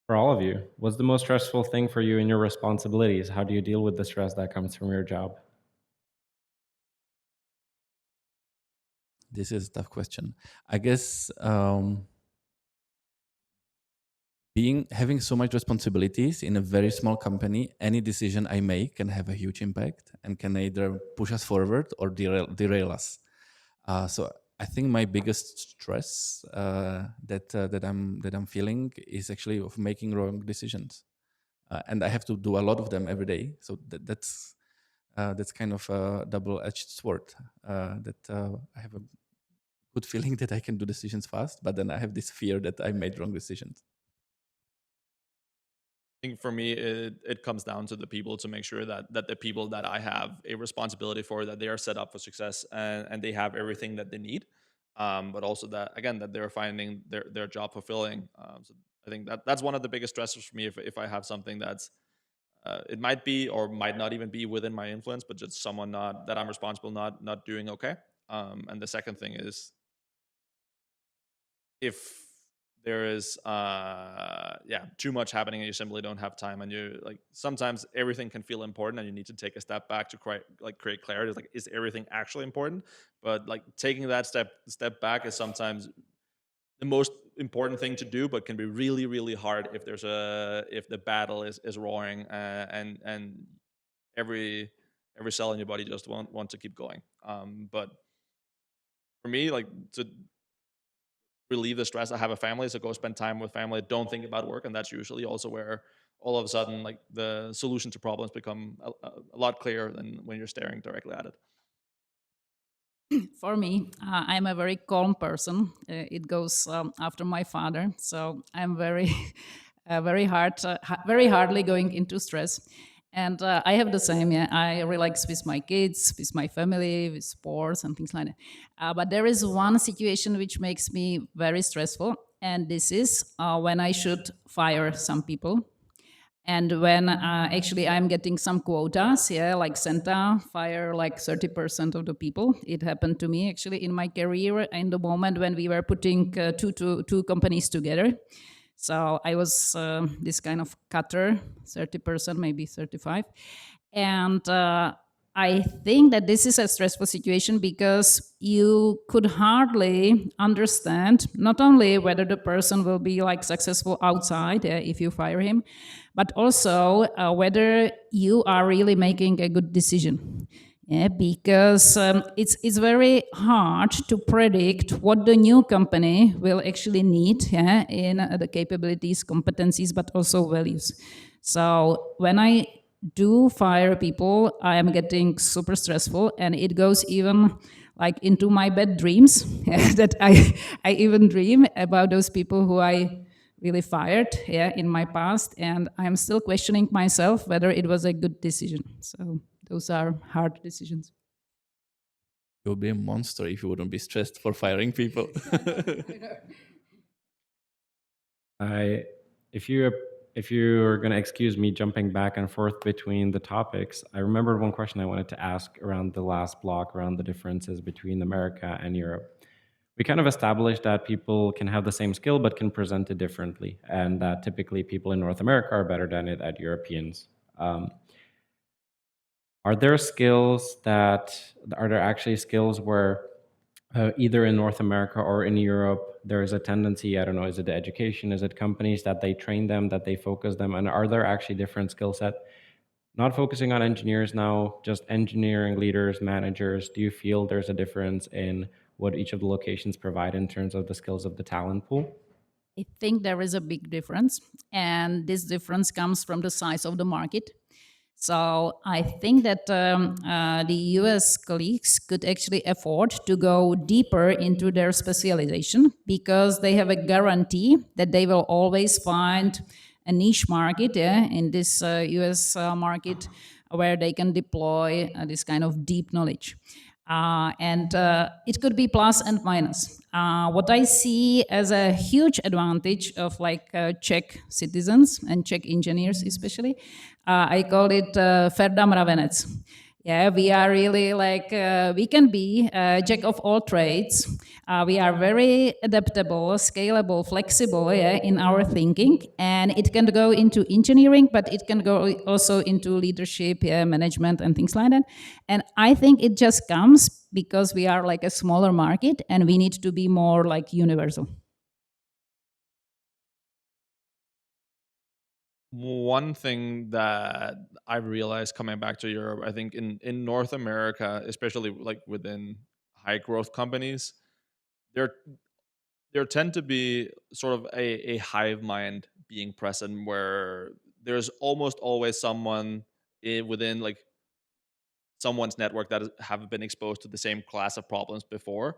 S1: For all of you, what's the most stressful thing for you in your responsibilities? How do you deal with the stress that comes from your job?
S4: This is a tough question. I guess having so much responsibilities in a very small company, any decision I make can have a huge impact and can either push us forward or derail us. So I think my biggest stress that I'm feeling is actually of making wrong decisions, and I have to do a lot of them every day. So that's kind of a double-edged sword. I have a good feeling that I can do decisions fast, but then I have this fear that I made wrong decisions.
S3: I think for me, it comes down to the people, to make sure that the people that I have a responsibility for, that they are set up for success, and they have everything that they need. But also that, again, that they're finding their job fulfilling. So I think that's one of the biggest stressors for me, if I have something that's it might be or might not even be within my influence, but just someone not that I'm responsible not doing okay. And the second thing is, if there is too much happening and you simply don't have time, and you like, sometimes everything can feel important and you need to take a step back to create clarity. It's like, is everything actually important? But like, taking that step back is sometimes the most important thing to do, but can be really, really hard if the battle is roaring, and every cell in your body just want to keep going. But for me, like, to relieve the stress, I have a family, so go spend time with family. Don't think about work, and that's usually also where all of a sudden, like, the solution to problems become a lot clearer than when you're staring directly at it.
S2: For me, I'm a very calm person. It goes after my father, so I'm very, very hardly going into stress. And I have the same. Yeah, I relax with my kids, with my family, with sports and things like that. But there is one situation which makes me very stressful, and this is when I should fire some people. And when actually I'm getting some quotas, like Senta fire like 30% of the people. It happened to me actually in my career in the moment when we were putting two companies together. So I was this kind of cutter, 30%, maybe 35. And I think that this is a stressful situation because you could hardly understand not only whether the person will be like successful outside if you fire him, but also whether you are really making a good decision. Yeah, because it's very hard to predict what the new company will actually need in the capabilities, competencies, but also values. So when I do fire people, I am getting super stressful, and it goes even like into my bad dreams that I even dream about those people who I really fired in my past, and I'm still questioning myself whether it was a good decision. So those are hard decisions.
S4: You would be a monster if you wouldn't be stressed for firing people.
S1: If you're going to excuse me jumping back and forth between the topics, I remembered one question I wanted to ask around the last block, around the differences between America and Europe. We kind of established that people can have the same skill but can present it differently, and that typically people in North America are better than it at Europeans. Are there actually skills where either in North America or in Europe, there is a tendency, I don't know, is it the education, is it companies that they train them, that they focus them, and are there actually different skill set? Not focusing on engineers now, just engineering leaders, managers, do you feel there's a difference in what each of the locations provide in terms of the skills of the talent pool?
S2: I think there is a big difference, and this difference comes from the size of the market. So I think that the US colleagues could actually afford to go deeper into their specialization because they have a guarantee that they will always find a niche market in this US market where they can deploy this kind of deep knowledge. And it could be plus and minus. What I see as a huge advantage of like Czech citizens and Czech engineers especially, I call it Ferda Mravenec. Yeah, we are really like, we can be jack of all trades. We are very adaptable, scalable, flexible in our thinking. And it can go into engineering, but it can go also into leadership, management and things like that. And I think it just comes because we are like a smaller market and we need to be more like universal.
S3: One thing that I realized coming back to Europe, I think in North America, especially like within high growth companies, there tend to be sort of a hive mind being present where there's almost always someone within like someone's network that have been exposed to the same class of problems before,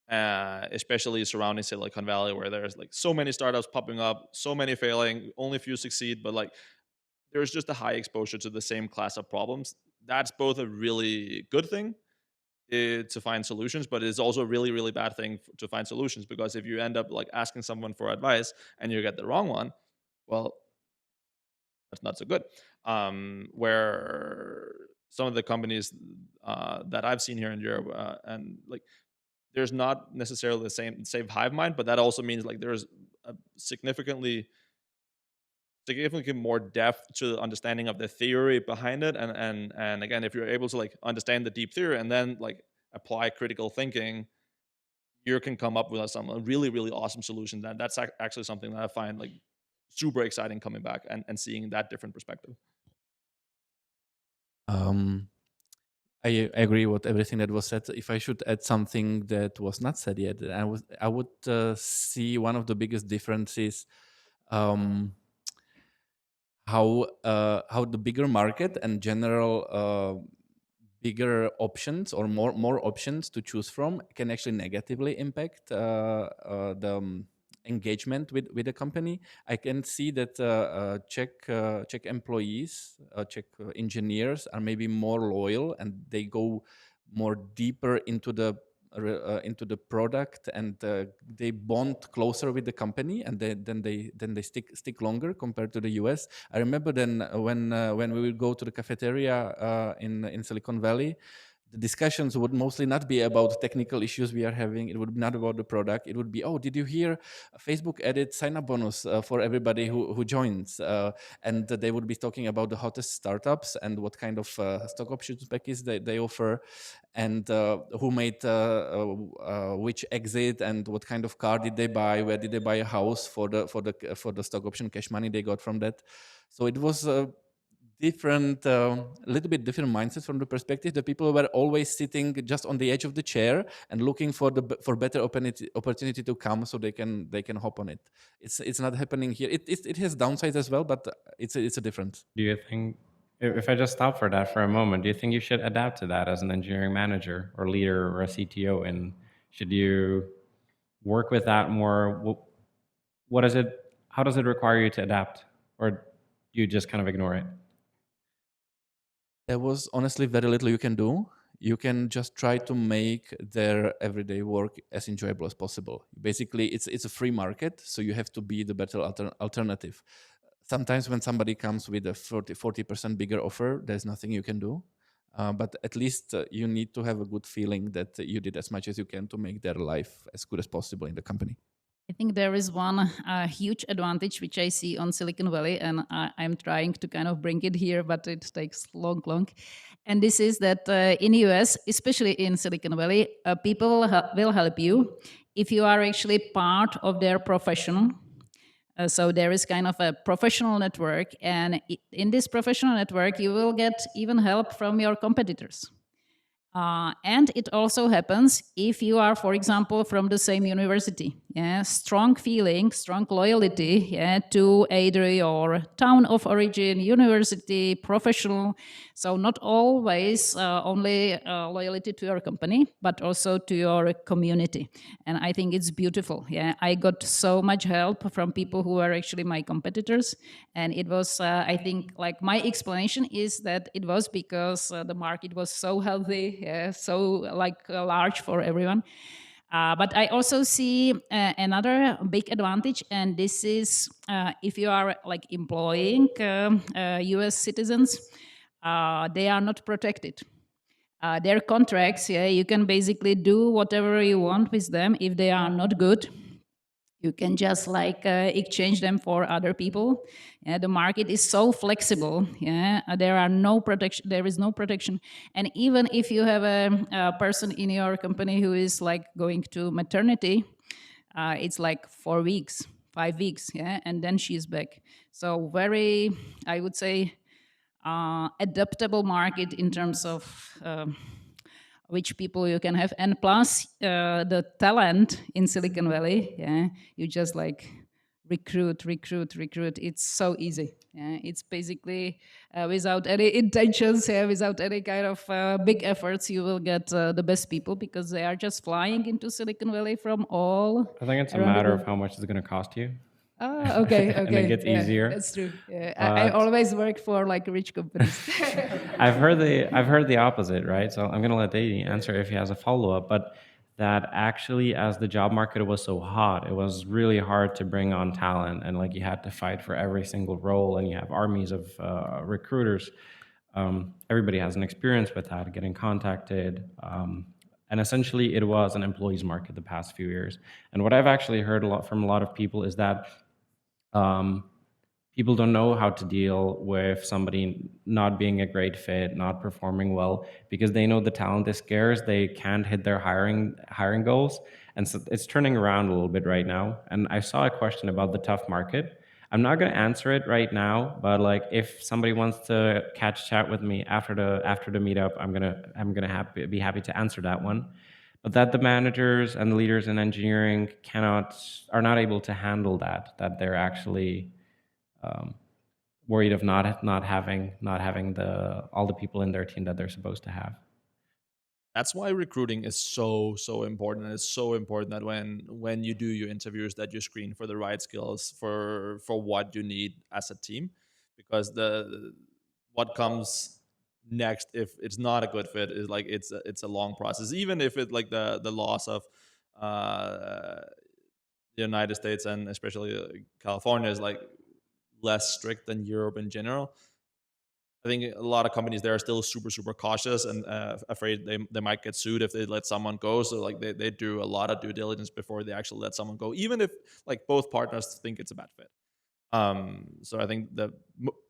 S3: especially surrounding Silicon Valley, where there's like so many startups popping up, so many failing, only few succeed, but like there's just a high exposure to the same class of problems. That's both a really good thing to find solutions, but it's also a really, really bad thing to find solutions, because if you end up like asking someone for advice and you get the wrong one, well, that's not so good. Where some of the companies that I've seen here in Europe, and like there's not necessarily the same hive mind, but that also means like there's a significantly more depth to the understanding of the theory behind it, and again, if you're able to like understand the deep theory and then like apply critical thinking, you can come up with some really, really awesome solution. That's actually something that I find like super exciting coming back and seeing that different perspective.
S4: I agree with everything that was said. If I should add something that was not said yet, I would see one of the biggest differences, how the bigger market and general bigger options or more options to choose from can actually negatively impact the engagement with the company. I can see that Czech employees, Czech engineers are maybe more loyal, and they go more deeper into the product, and they bond closer with the company, and then they stick longer compared to the US. I remember then when we would go to the cafeteria in Silicon Valley, the discussions would mostly not be about technical issues we are having. It would be not about the product. It would be, oh, did you hear Facebook added sign-up bonus for everybody who joins? And they would be talking about the hottest startups and what kind of stock options package they offer, and who made which exit, and what kind of car did they buy, where did they buy a house for the stock option cash money they got from that. So it was different, a little bit different mindset from the perspective. The people were always sitting just on the edge of the chair and looking for better opportunity to come, so they can hop on it. It's not happening here. It has downsides as well, but it's a difference.
S1: Do you think, if I just stop for that for a moment, do you think you should adapt to that as an engineering manager or leader or a CTO? And should you work with that more? What is it? How does it require you to adapt, or do you just kind of ignore it?
S4: There was honestly very little you can do. You can just try to make their everyday work as enjoyable as possible. Basically, it's a free market, so you have to be the better alternative. Sometimes when somebody comes with a 40% bigger offer, there's nothing you can do. But at least you need to have a good feeling that you did as much as you can to make their life as good as possible in the company.
S2: I think there is one huge advantage which I see on Silicon Valley, and I'm trying to kind of bring it here, but it takes long. And this is that in US, especially in Silicon Valley, people will help you if you are actually part of their profession. So there is kind of a professional network, and in this professional network, you will get even help from your competitors. And it also happens if you are, for example, from the same university. Yeah, strong feeling, strong loyalty, yeah, to either your town of origin, university, professional. So not always only loyalty to your company, but also to your community. And I think it's beautiful. Yeah, I got so much help from people who are actually my competitors, and it was, I think, like my explanation is that it was because the market was so healthy, yeah, so like large for everyone. But I also see another big advantage, and this is if you are like employing US citizens, they are not protected. Their contracts, yeah, you can basically do whatever you want with them. If they are not good, you can just like exchange them for other people. Yeah, the market is so flexible. Yeah, there is no protection. And even if you have a person in your company who is like going to maternity, it's like 4 weeks, 5 weeks. Yeah, and then she's back. So very, I would say, adaptable market in terms of which people you can have, and plus the talent in Silicon Valley. Yeah, you just like recruit. It's so easy. Yeah, it's basically without any intentions, without any kind of big efforts, you will get the best people because they are just flying into Silicon Valley from all.
S1: I think it's a
S2: around the
S1: matter of
S2: globe.
S1: how much it's going to cost you.
S2: Ah, okay.
S1: And it gets
S2: yeah,
S1: easier.
S2: That's true. Yeah, I
S1: But-
S2: always work for like rich companies.
S1: I've heard the opposite, right? So I'm gonna let Deani answer if he has a follow-up, but that actually, as the job market was so hot, it was really hard to bring on talent, and like you had to fight for every single role, and you have armies of recruiters. Everybody has an experience with that, getting contacted, and essentially it was an employees market the past few years. And what I've actually heard a lot from a lot of people is that people don't know how to deal with somebody not being a great fit, not performing well, because they know the talent is scarce. They can't hit their hiring goals, and so it's turning around a little bit right now. And I saw a question about the tough market. I'm not going to answer it right now, but like if somebody wants to catch chat with me after the meetup, I'm gonna be happy to answer that one. But that the managers and the leaders in engineering are not able to handle that they're actually worried of not having all the people in their team that they're supposed to have.
S3: That's why recruiting is so important. And it's so important that when you do your interviews, that you screen for the right skills for what you need as a team, because what comes next, if it's not a good fit, is like it's a long process. Even if it like the laws of the United States and especially California is like less strict than Europe in general. I think a lot of companies there are still super cautious and afraid they might get sued if they let someone go. So like they do a lot of due diligence before they actually let someone go, even if like both partners think it's a bad fit. So I think the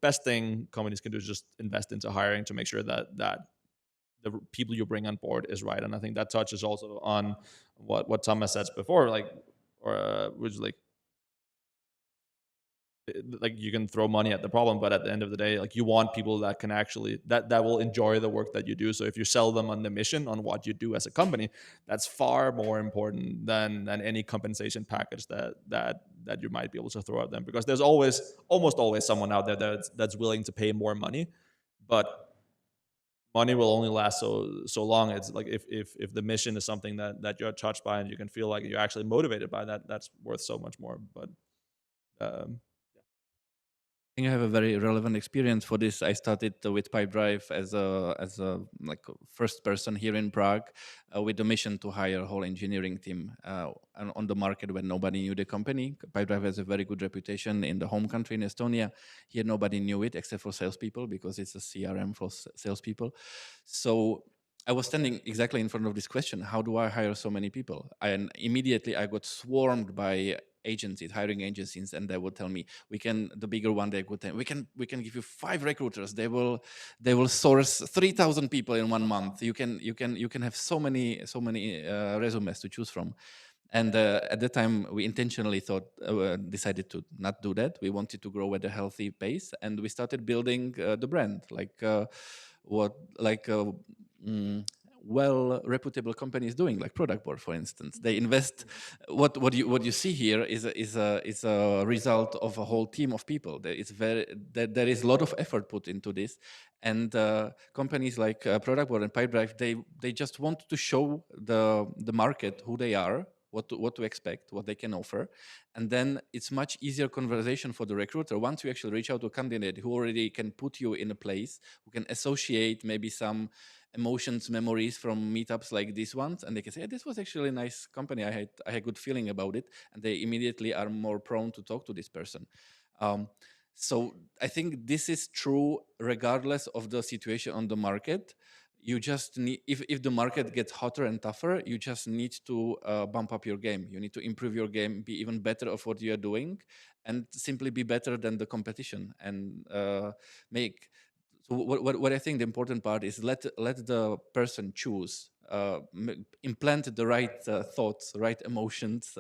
S3: best thing companies can do is just invest into hiring to make sure that the people you bring on board is right. And I think that touches also on what Thomas said before, which like you can throw money at the problem, but at the end of the day, like you want people that can actually that will enjoy the work that you do. So if you sell them on the mission on what you do as a company, that's far more important than any compensation package that you might be able to throw at them, because there's almost always someone out there that's willing to pay more money, but money will only last so long. It's like if the mission is something that you're touched by and you can feel like you're actually motivated by that, that's worth so much more. But
S4: I think I have a very relevant experience for this. I started with Pipedrive as a like first person here in Prague, with the mission to hire a whole engineering team on the market when nobody knew the company. Pipedrive has a very good reputation in the home country in Estonia. Here nobody knew it except for salespeople, because it's a CRM for salespeople. So I was standing exactly in front of this question: how do I hire so many people? And immediately I got swarmed by agencies, hiring agencies, and they would tell me, the bigger one, they would tell me, we can give you 5 recruiters. They will source 3,000 people in 1 month. You can have so many resumes to choose from. And at that time, we intentionally decided to not do that. We wanted to grow at a healthy pace, and we started building the brand, well reputable companies doing, like Productboard, for instance. They invest. What you see here is a result of a whole team of people. There is a lot of effort put into this, and companies like Productboard and Pipedrive, they just want to show the market who they are, what to expect, what they can offer, and then it's much easier conversation for the recruiter once you actually reach out to a candidate who already can put you in a place, who can associate maybe some emotions, memories from meetups like these ones, and they can say, hey, this was actually a nice company. I had a good feeling about it, and they immediately are more prone to talk to this person. So I think this is true regardless of the situation on the market. You just need, if the market gets hotter and tougher, you just need to bump up your game. You need to improve your game, be even better of what you are doing, and simply be better than the competition, and make. So what I think the important part is let the person choose, implant the right thoughts, right emotions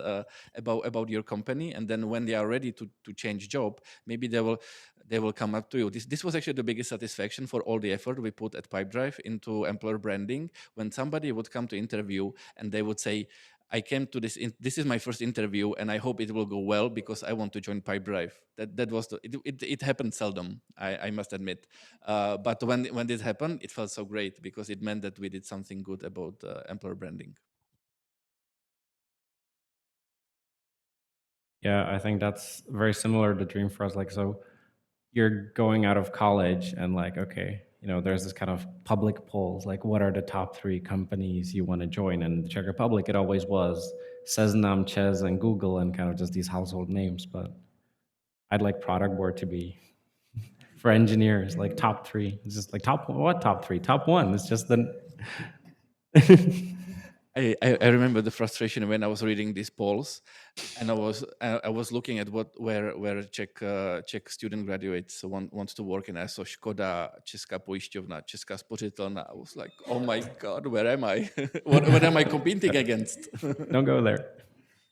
S4: about your company, and then when they are ready to change job, maybe they will they will come up to you. This was actually the biggest satisfaction for all the effort we put at Pipedrive into employer branding. When somebody would come to interview and they would say, I came to this is my first interview and I hope it will go well because I want to join Pipedrive. That was it happened seldom, I must admit. But when this happened, it felt so great because it meant that we did something good about employer branding.
S1: Yeah, I think that's very similar to dream for us. Like, so you're going out of college and like, okay, you know, there's this kind of public polls, like what are the top 3 companies you want to join? And in the Czech Republic, it always was Seznam, Čes, and Google, and kind of just these household names. But I'd like Productboard to be for engineers, like top 3. It's just like top 3? Top 1. It's just the
S4: I remember the frustration when I was reading these polls, and I was looking at where Czech student graduates want to work, and I saw Škoda, Česká pojišťovna, Česká spořitelna. I was like, oh my God, where am I? what am I competing against?
S1: Don't go there.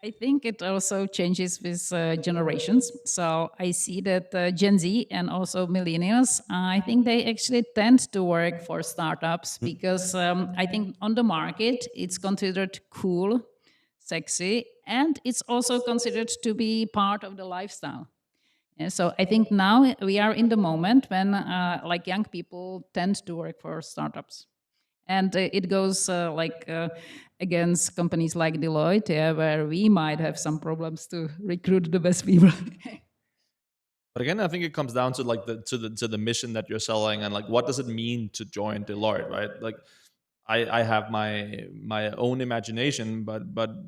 S2: I think it also changes with generations. So I see that Gen Z and also millennials, I think they actually tend to work for startups because I think on the market it's considered cool, sexy, and it's also considered to be part of the lifestyle. And so I think now we are in the moment when like young people tend to work for startups. And it goes against companies like Deloitte, where we might have some problems to recruit the best people.
S3: But again, I think it comes down to like the mission that you're selling and like what does it mean to join Deloitte, right? Like I have my own imagination, but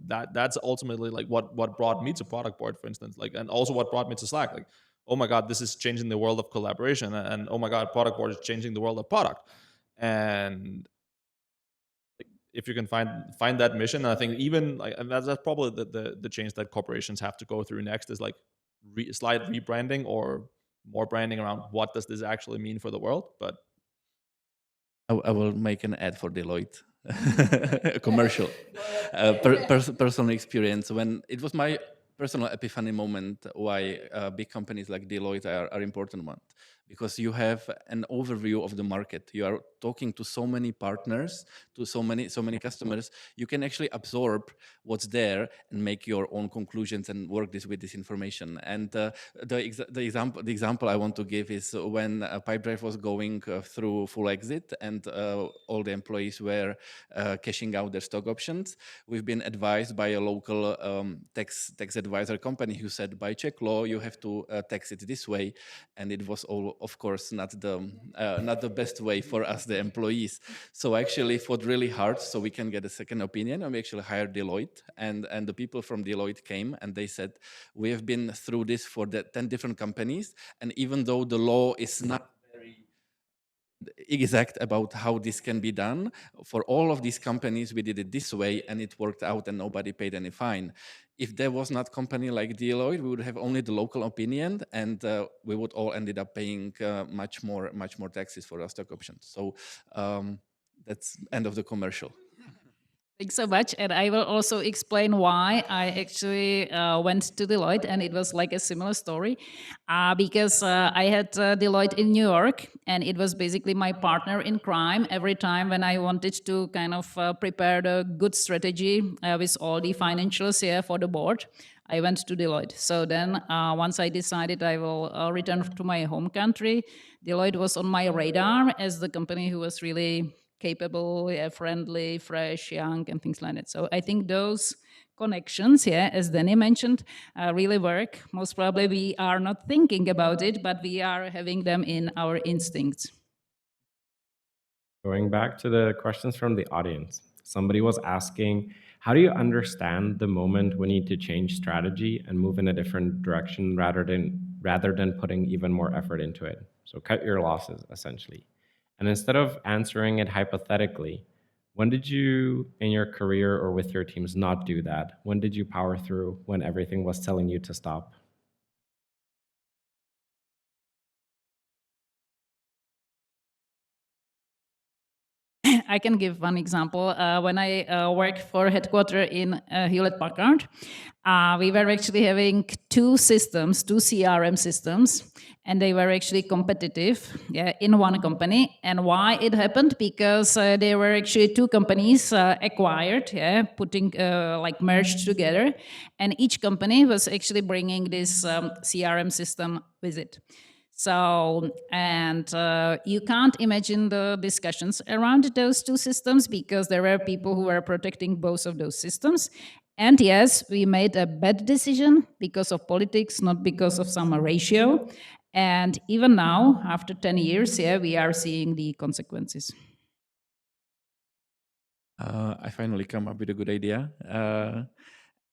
S3: that's ultimately like what brought me to Productboard, for instance, like, and also what brought me to Slack. Like, oh my God, this is changing the world of collaboration, and oh my God, Productboard is changing the world of product. And if you can find that mission, I think even like, and that's probably the change that corporations have to go through next is like slight rebranding or more branding around what does this actually mean for the world. But
S4: I will make an ad for Deloitte, a commercial, personal experience. When it was my personal epiphany moment why big companies like Deloitte are important ones, because you have an overview of the market. You are talking to so many partners, to so many customers. You can actually absorb what's there and make your own conclusions and work with this information. And the example I want to give is when Pipedrive was going through full exit and all the employees were cashing out their stock options. We've been advised by a local tax advisor company who said, by Czech law, you have to tax it this way, and it was all, of course, not the best way for us, the employees. So I actually fought really hard so we can get a second opinion, and we actually hired Deloitte, and the people from Deloitte came and they said, we have been through this for the 10 different companies, and even though the law is not very exact about how this can be done, for all of these companies we did it this way and it worked out and nobody paid any fine. If there was not company like Deloitte, we would have only the local opinion, and we would all ended up paying much more taxes for our stock options. So that's end of the commercial.
S2: Thanks so much. And I will also explain why I actually went to Deloitte, and it was like a similar story because I had Deloitte in New York, and it was basically my partner in crime every time when I wanted to kind of prepare a good strategy with all the financials here for the board. I went to Deloitte. So then once I decided I will return to my home country, Deloitte was on my radar as the company who was really capable, friendly, fresh, young, and things like that. So I think those connections, as Deani mentioned, really work. Most probably we are not thinking about it, but we are having them in our instincts.
S1: Going back to the questions from the audience, somebody was asking, how do you understand the moment we need to change strategy and move in a different direction rather than putting even more effort into it? So cut your losses, essentially. And instead of answering it hypothetically, when did you, in your career or with your teams, not do that? When did you power through when everything was telling you to stop?
S2: I can give one example. When I worked for headquarters in Hewlett-Packard, we were actually having two CRM systems, and they were actually competitive in one company. And why it happened? Because there were actually two companies acquired, putting like merged together, and each company was actually bringing this CRM system with it. So, and you can't imagine the discussions around those two systems, because there were people who were protecting both of those systems. And yes, we made a bad decision because of politics, not because of some ratio. And even now, after 10 years, we are seeing the consequences.
S4: I finally come up with a good idea.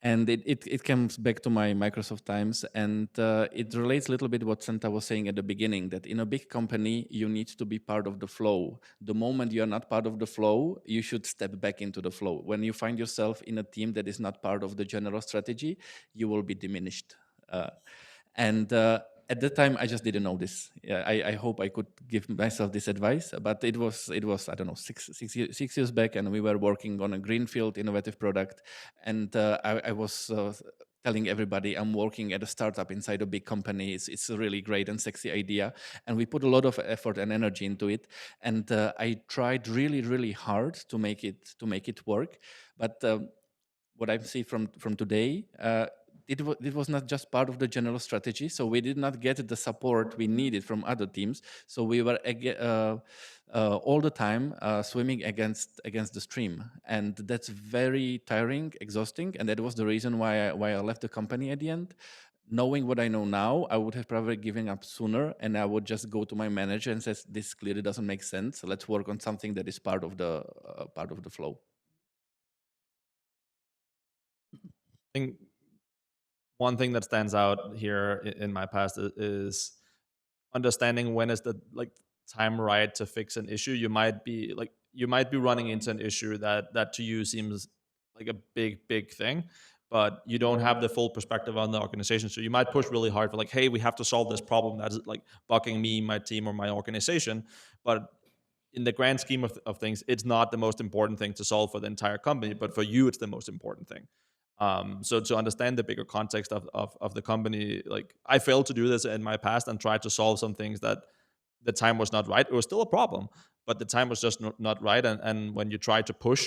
S4: And it comes back to my Microsoft times, and it relates a little bit what Senta was saying at the beginning, that in a big company, you need to be part of the flow. The moment you are not part of the flow, you should step back into the flow. When you find yourself in a team that is not part of the general strategy, you will be diminished. At the time, I just didn't know this. Yeah, I hope I could give myself this advice, but it was I don't know, six years back, and we were working on a greenfield innovative product, and I was telling everybody I'm working at a startup inside a big company. It's a really great and sexy idea, and we put a lot of effort and energy into it. And I tried really, really hard to make it work. But what I see from today. It was not just part of the general strategy, so we did not get the support we needed from other teams. So we were all the time swimming against the stream, and that's very tiring, exhausting. And that was the reason why I left the company at the end. Knowing what I know now, I would have probably given up sooner, and I would just go to my manager and say, "This clearly doesn't make sense. Let's work on something that is part of the flow."
S3: I think one thing that stands out here in my past is understanding when is the time right to fix an issue. You might be running into an issue that to you seems like a big thing, but you don't have the full perspective on the organization. So you might push really hard for like, hey, we have to solve this problem that is like bugging me, my team, or my organization. But in the grand scheme of things, it's not the most important thing to solve for the entire company, but for you, it's the most important thing. So to understand the bigger context of the company, like I failed to do this in my past and tried to solve some things that the time was not right. It was still a problem, but the time was just not right. And when you try to push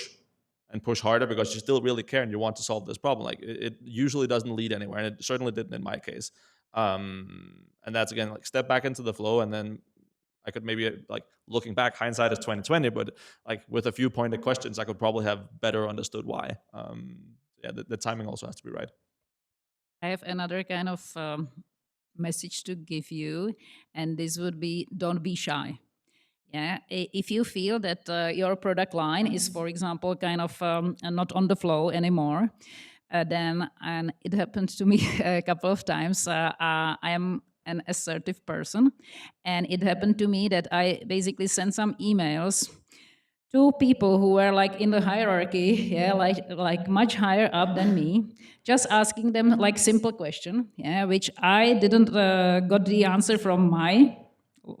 S3: harder because you still really care and you want to solve this problem, like it usually doesn't lead anywhere. And it certainly didn't in my case. And that's, again, like step back into the flow. And then I could maybe, like, looking back, hindsight is 2020, but like with a few pointed questions, I could probably have better understood why. The timing also has to be right.
S2: I have another kind of message to give you, and this would be, don't be shy. Yeah, if you feel that your product line is, for example, kind of not on the flow anymore, then, and it happened to me a couple of times, I am an assertive person, and it happened to me that I basically sent some emails to people who were like in the hierarchy, like much higher up than me, just asking them like simple question, which I didn't got the answer from my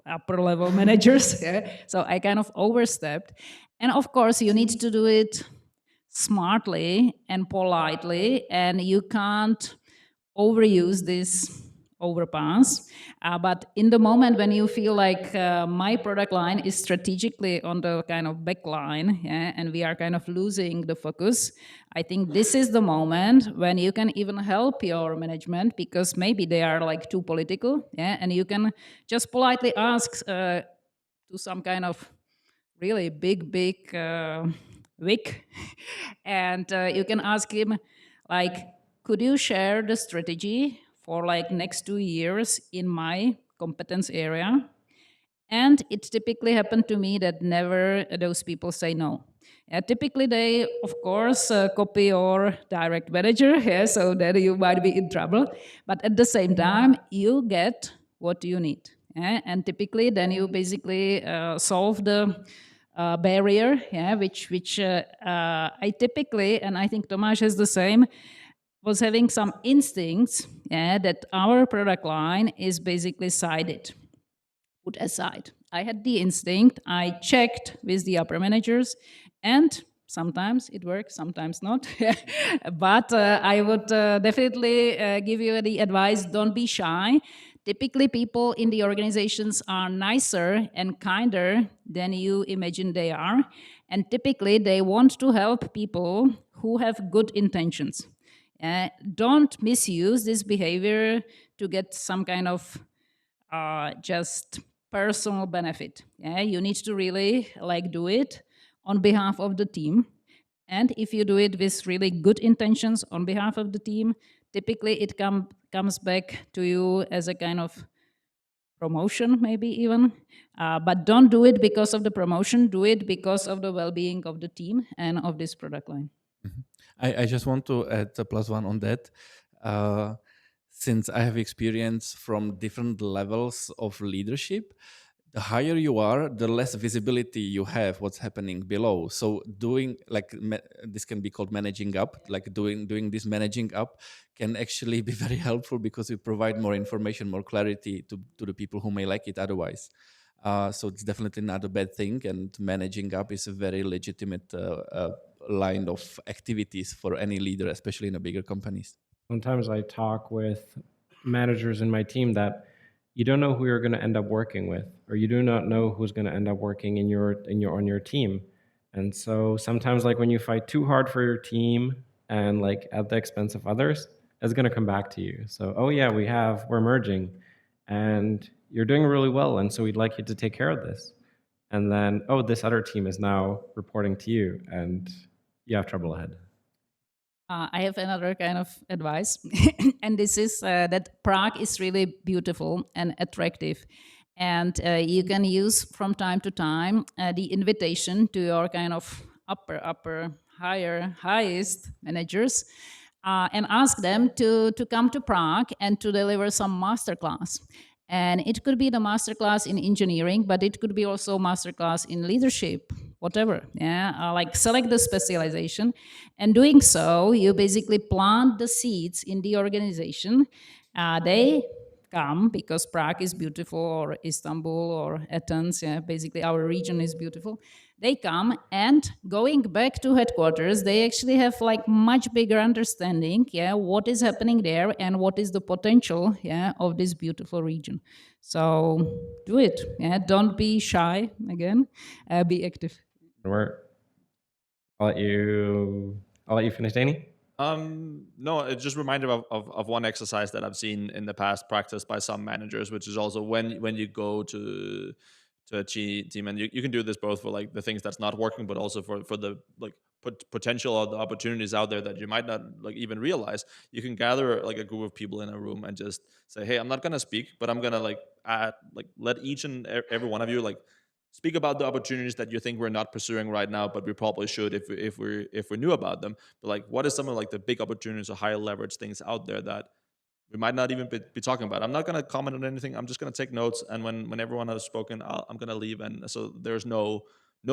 S2: upper level managers. So I kind of overstepped. And of course, you need to do it smartly and politely, and you can't overuse this overpass. But in the moment when you feel like my product line is strategically on the kind of back line, and we are kind of losing the focus, I think this is the moment when you can even help your management, because maybe they are like too political, and you can just politely ask to some kind of really big Vic, and you can ask him, like, could you share the strategy for like next 2 years in my competence area? And it typically happened to me that never those people say no. Typically they, of course, copy your direct manager, so that you might be in trouble. But at the same time, you get what you need. And typically then you basically solve the barrier, which I typically, and I think Tomáš has the same, was having some instincts that our product line is basically put aside. I had the instinct. I checked with the upper managers, and sometimes it works, sometimes not. But I would definitely give you the advice: don't be shy. Typically, people in the organizations are nicer and kinder than you imagine they are. And typically, they want to help people who have good intentions. Don't misuse this behavior to get some kind of just personal benefit. Yeah, you need to really do it on behalf of the team. And if you do it with really good intentions on behalf of the team, typically it comes back to you as a kind of promotion, maybe even. But don't do it because of the promotion. Do it because of the well-being of the team and of this product line.
S4: I just want to add a +1 on that. Since I have experience from different levels of leadership, the higher you are, the less visibility you have what's happening below. So doing this can be called managing up, doing this managing up can actually be very helpful because you provide more information, more clarity to the people who may like it otherwise. So it's definitely not a bad thing, and managing up is a very legitimate line of activities for any leader, especially in the bigger companies.
S1: Sometimes I talk with managers in my team that you don't know who you're going to end up working with, or you do not know who's going to end up working on your team. And so sometimes, like, when you fight too hard for your team and like at the expense of others, it's going to come back to you. So, oh yeah, we're merging and you're doing really well, and so we'd like you to take care of this. And then, oh, this other team is now reporting to you, and you have trouble ahead.
S2: I have another kind of advice, and this is that Prague is really beautiful and attractive. And you can use from time to time the invitation to your kind of highest managers and ask them to come to Prague and to deliver some masterclass. And it could be the masterclass in engineering, but it could be also masterclass in leadership, whatever. Yeah, like select the specialization, and doing so, you basically plant the seeds in the organization. They come because Prague is beautiful, or Istanbul, or Athens. Yeah, basically our region is beautiful. They come, and going back to headquarters, they actually have like much bigger understanding, what is happening there and what is the potential, of this beautiful region. So do it. Don't be shy. Again, be active.
S1: I'll let you finish, Deani.
S3: No, it's just reminded of one exercise that I've seen in the past practiced by some managers, which is also when you go to a team, and you can do this both for like the things that's not working, but also for the like potential or the opportunities out there that you might not like even realize. You can gather like a group of people in a room and just say, hey, I'm not gonna speak, but I'm gonna let each and every one of you like speak about the opportunities that you think we're not pursuing right now, but we probably should if we knew about them. But like, what is some of like the big opportunities or higher leverage things out there that we might not even be talking about? I'm not going to comment on anything. I'm just going to take notes, and when everyone has spoken, I'm going to leave. And so there's no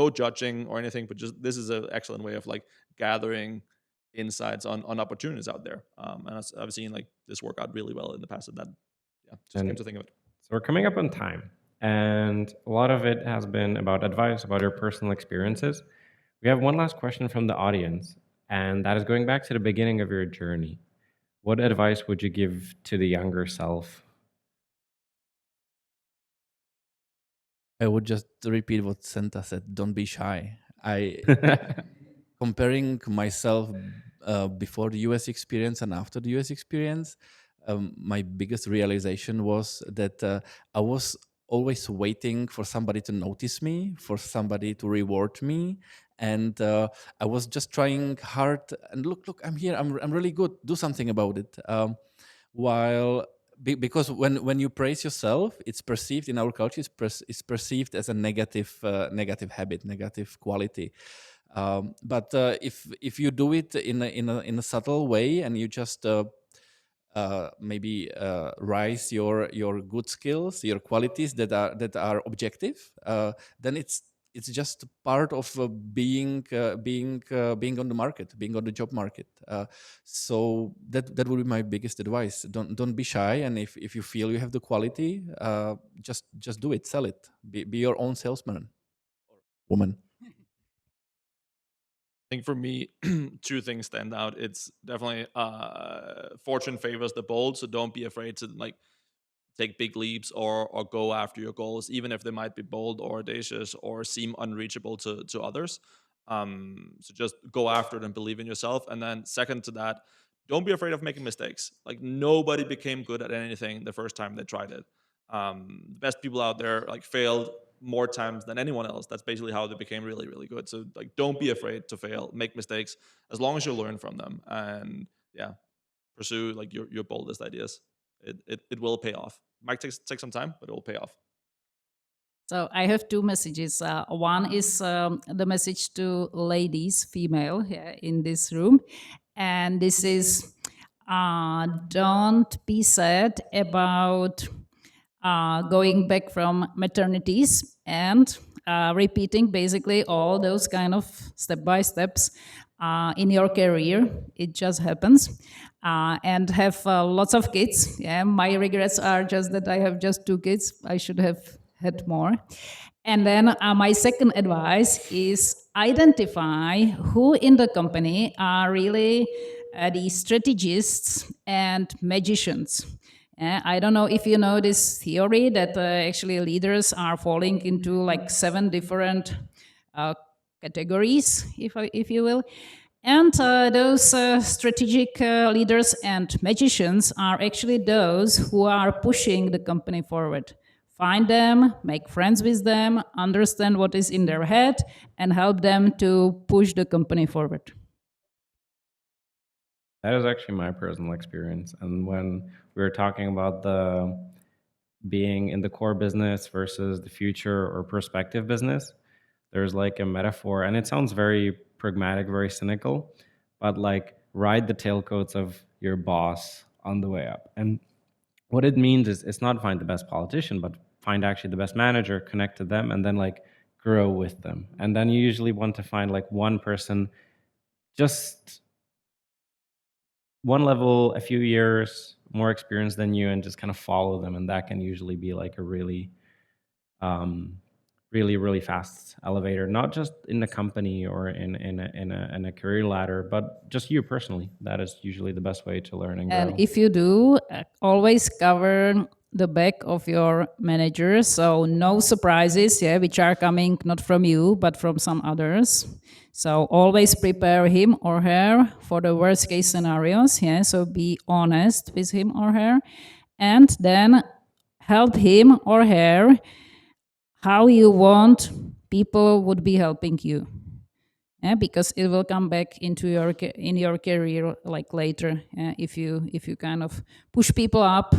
S3: judging or anything, but just this is an excellent way of like gathering insights on opportunities out there. And I've seen like this work out really well in the past. And that, just came to think of it.
S1: So we're coming up on time, and a lot of it has been about advice, about your personal experiences. We have one last question from the audience, and that is going back to the beginning of your journey. What advice would you give to the younger self?
S4: I would just repeat what Senta said. Don't be shy. Comparing myself before the US experience and after the US experience, my biggest realization was that I was always waiting for somebody to notice me, for somebody to reward me. And I was just trying hard and look, I'm here. I'm really good. Do something about it. Because when you praise yourself, it's perceived in our culture. It's perceived as a negative habit, negative quality. But if you do it in a subtle way, and you just maybe rise your good skills, your qualities that are objective, then it's it's just part of being on the market, being on the job market. So that would be my biggest advice. Don't be shy, and if you feel you have the quality, just do it, sell it, be your own salesman or woman.
S3: I think for me, two things stand out. It's definitely fortune favors the bold, so don't be afraid to like take big leaps or go after your goals, even if they might be bold or audacious or seem unreachable to others. So just go after it and believe in yourself. And then second to that, don't be afraid of making mistakes. Like nobody became good at anything the first time they tried it. The best people out there like failed more times than anyone else. That's basically how they became really, really good. So like, don't be afraid to fail, make mistakes, as long as you learn from them, and yeah, pursue like your boldest ideas. It will pay off. Might take some time, but it will pay off.
S2: So I have two messages. One is the message to ladies, female, in this room, and this is don't be sad about going back from maternities and repeating basically all those kind of step-by-steps in your career. It just happens. And have lots of kids. Yeah, my regrets are just that I have just 2 kids. I should have had more. And then my second advice is identify who in the company are really the strategists and magicians. I don't know if you know this theory that actually leaders are falling into like 7 different categories, if you will. And those strategic leaders and magicians are actually those who are pushing the company forward. Find them, make friends with them, understand what is in their head, and help them to push the company forward.
S1: That is actually my personal experience. And when we were talking about the being in the core business versus the future or prospective business, there's like a metaphor, and it sounds very pragmatic, very cynical, but like ride the tailcoats of your boss on the way up. And what it means is it's not find the best politician, but find actually the best manager, connect to them, and then like grow with them. And then you usually want to find like one person, just one level, a few years more experience than you, and just kind of follow them. And that can usually be like a really really fast elevator, not just in the company or in a career ladder, but just you personally. That is usually the best way to learn and grow.
S2: And if you do, always cover the back of your manager, so no surprises, which are coming not from you but from some others. So always prepare him or her for the worst case scenarios. So be honest with him or her, and then help him or her how you want people would be helping you, because it will come back into in your career like later. If you kind of push people up,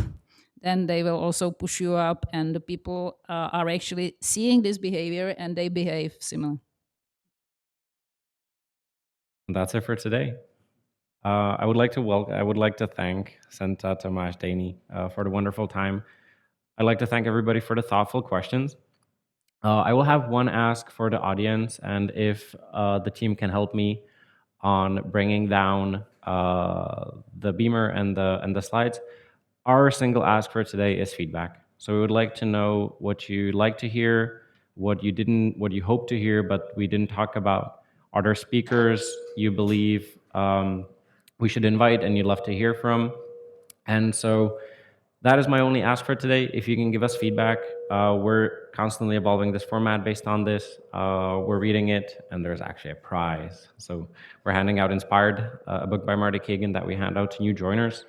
S2: then they will also push you up, and the people are actually seeing this behavior and they behave similar.
S1: That's it for today. I would like to thank Senta, Tomáš, Deani for the wonderful time. I'd like to thank everybody for the thoughtful questions. I will have one ask for the audience, and if the team can help me on bringing down the beamer and the slides, our single ask for today is feedback. So we would like to know what you like to hear, what you hope to hear, but we didn't talk about. Are there speakers you believe we should invite and you'd love to hear from? And so that is my only ask for today. If you can give us feedback, we're constantly evolving this format based on this. We're reading it, and there's actually a prize. So we're handing out Inspired, a book by Marty Kagan that we hand out to new joiners.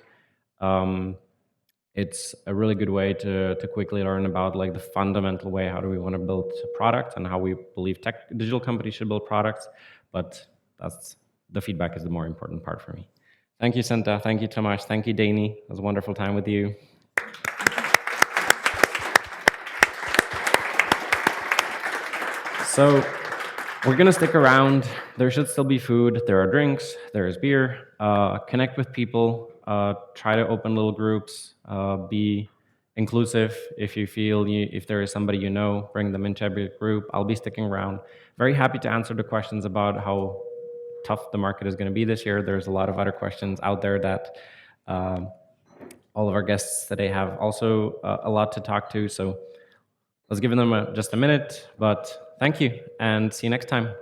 S1: It's a really good way to quickly learn about like the fundamental way, how do we want to build products and how we believe digital companies should build products. But the feedback is the more important part for me. Thank you, Senta. Thank you, Tomáš. Thank you, Deani. It was a wonderful time with you. So we're going to stick around. There should still be food. There are drinks. There is beer. Connect with people. Try to open little groups. Be inclusive. If you feel if there is somebody you know, bring them into every group. I'll be sticking around. Very happy to answer the questions about how tough the market is going to be this year. There's a lot of other questions out there that all of our guests today have also a lot to talk to. So let's give them just a minute. But thank you, and see you next time.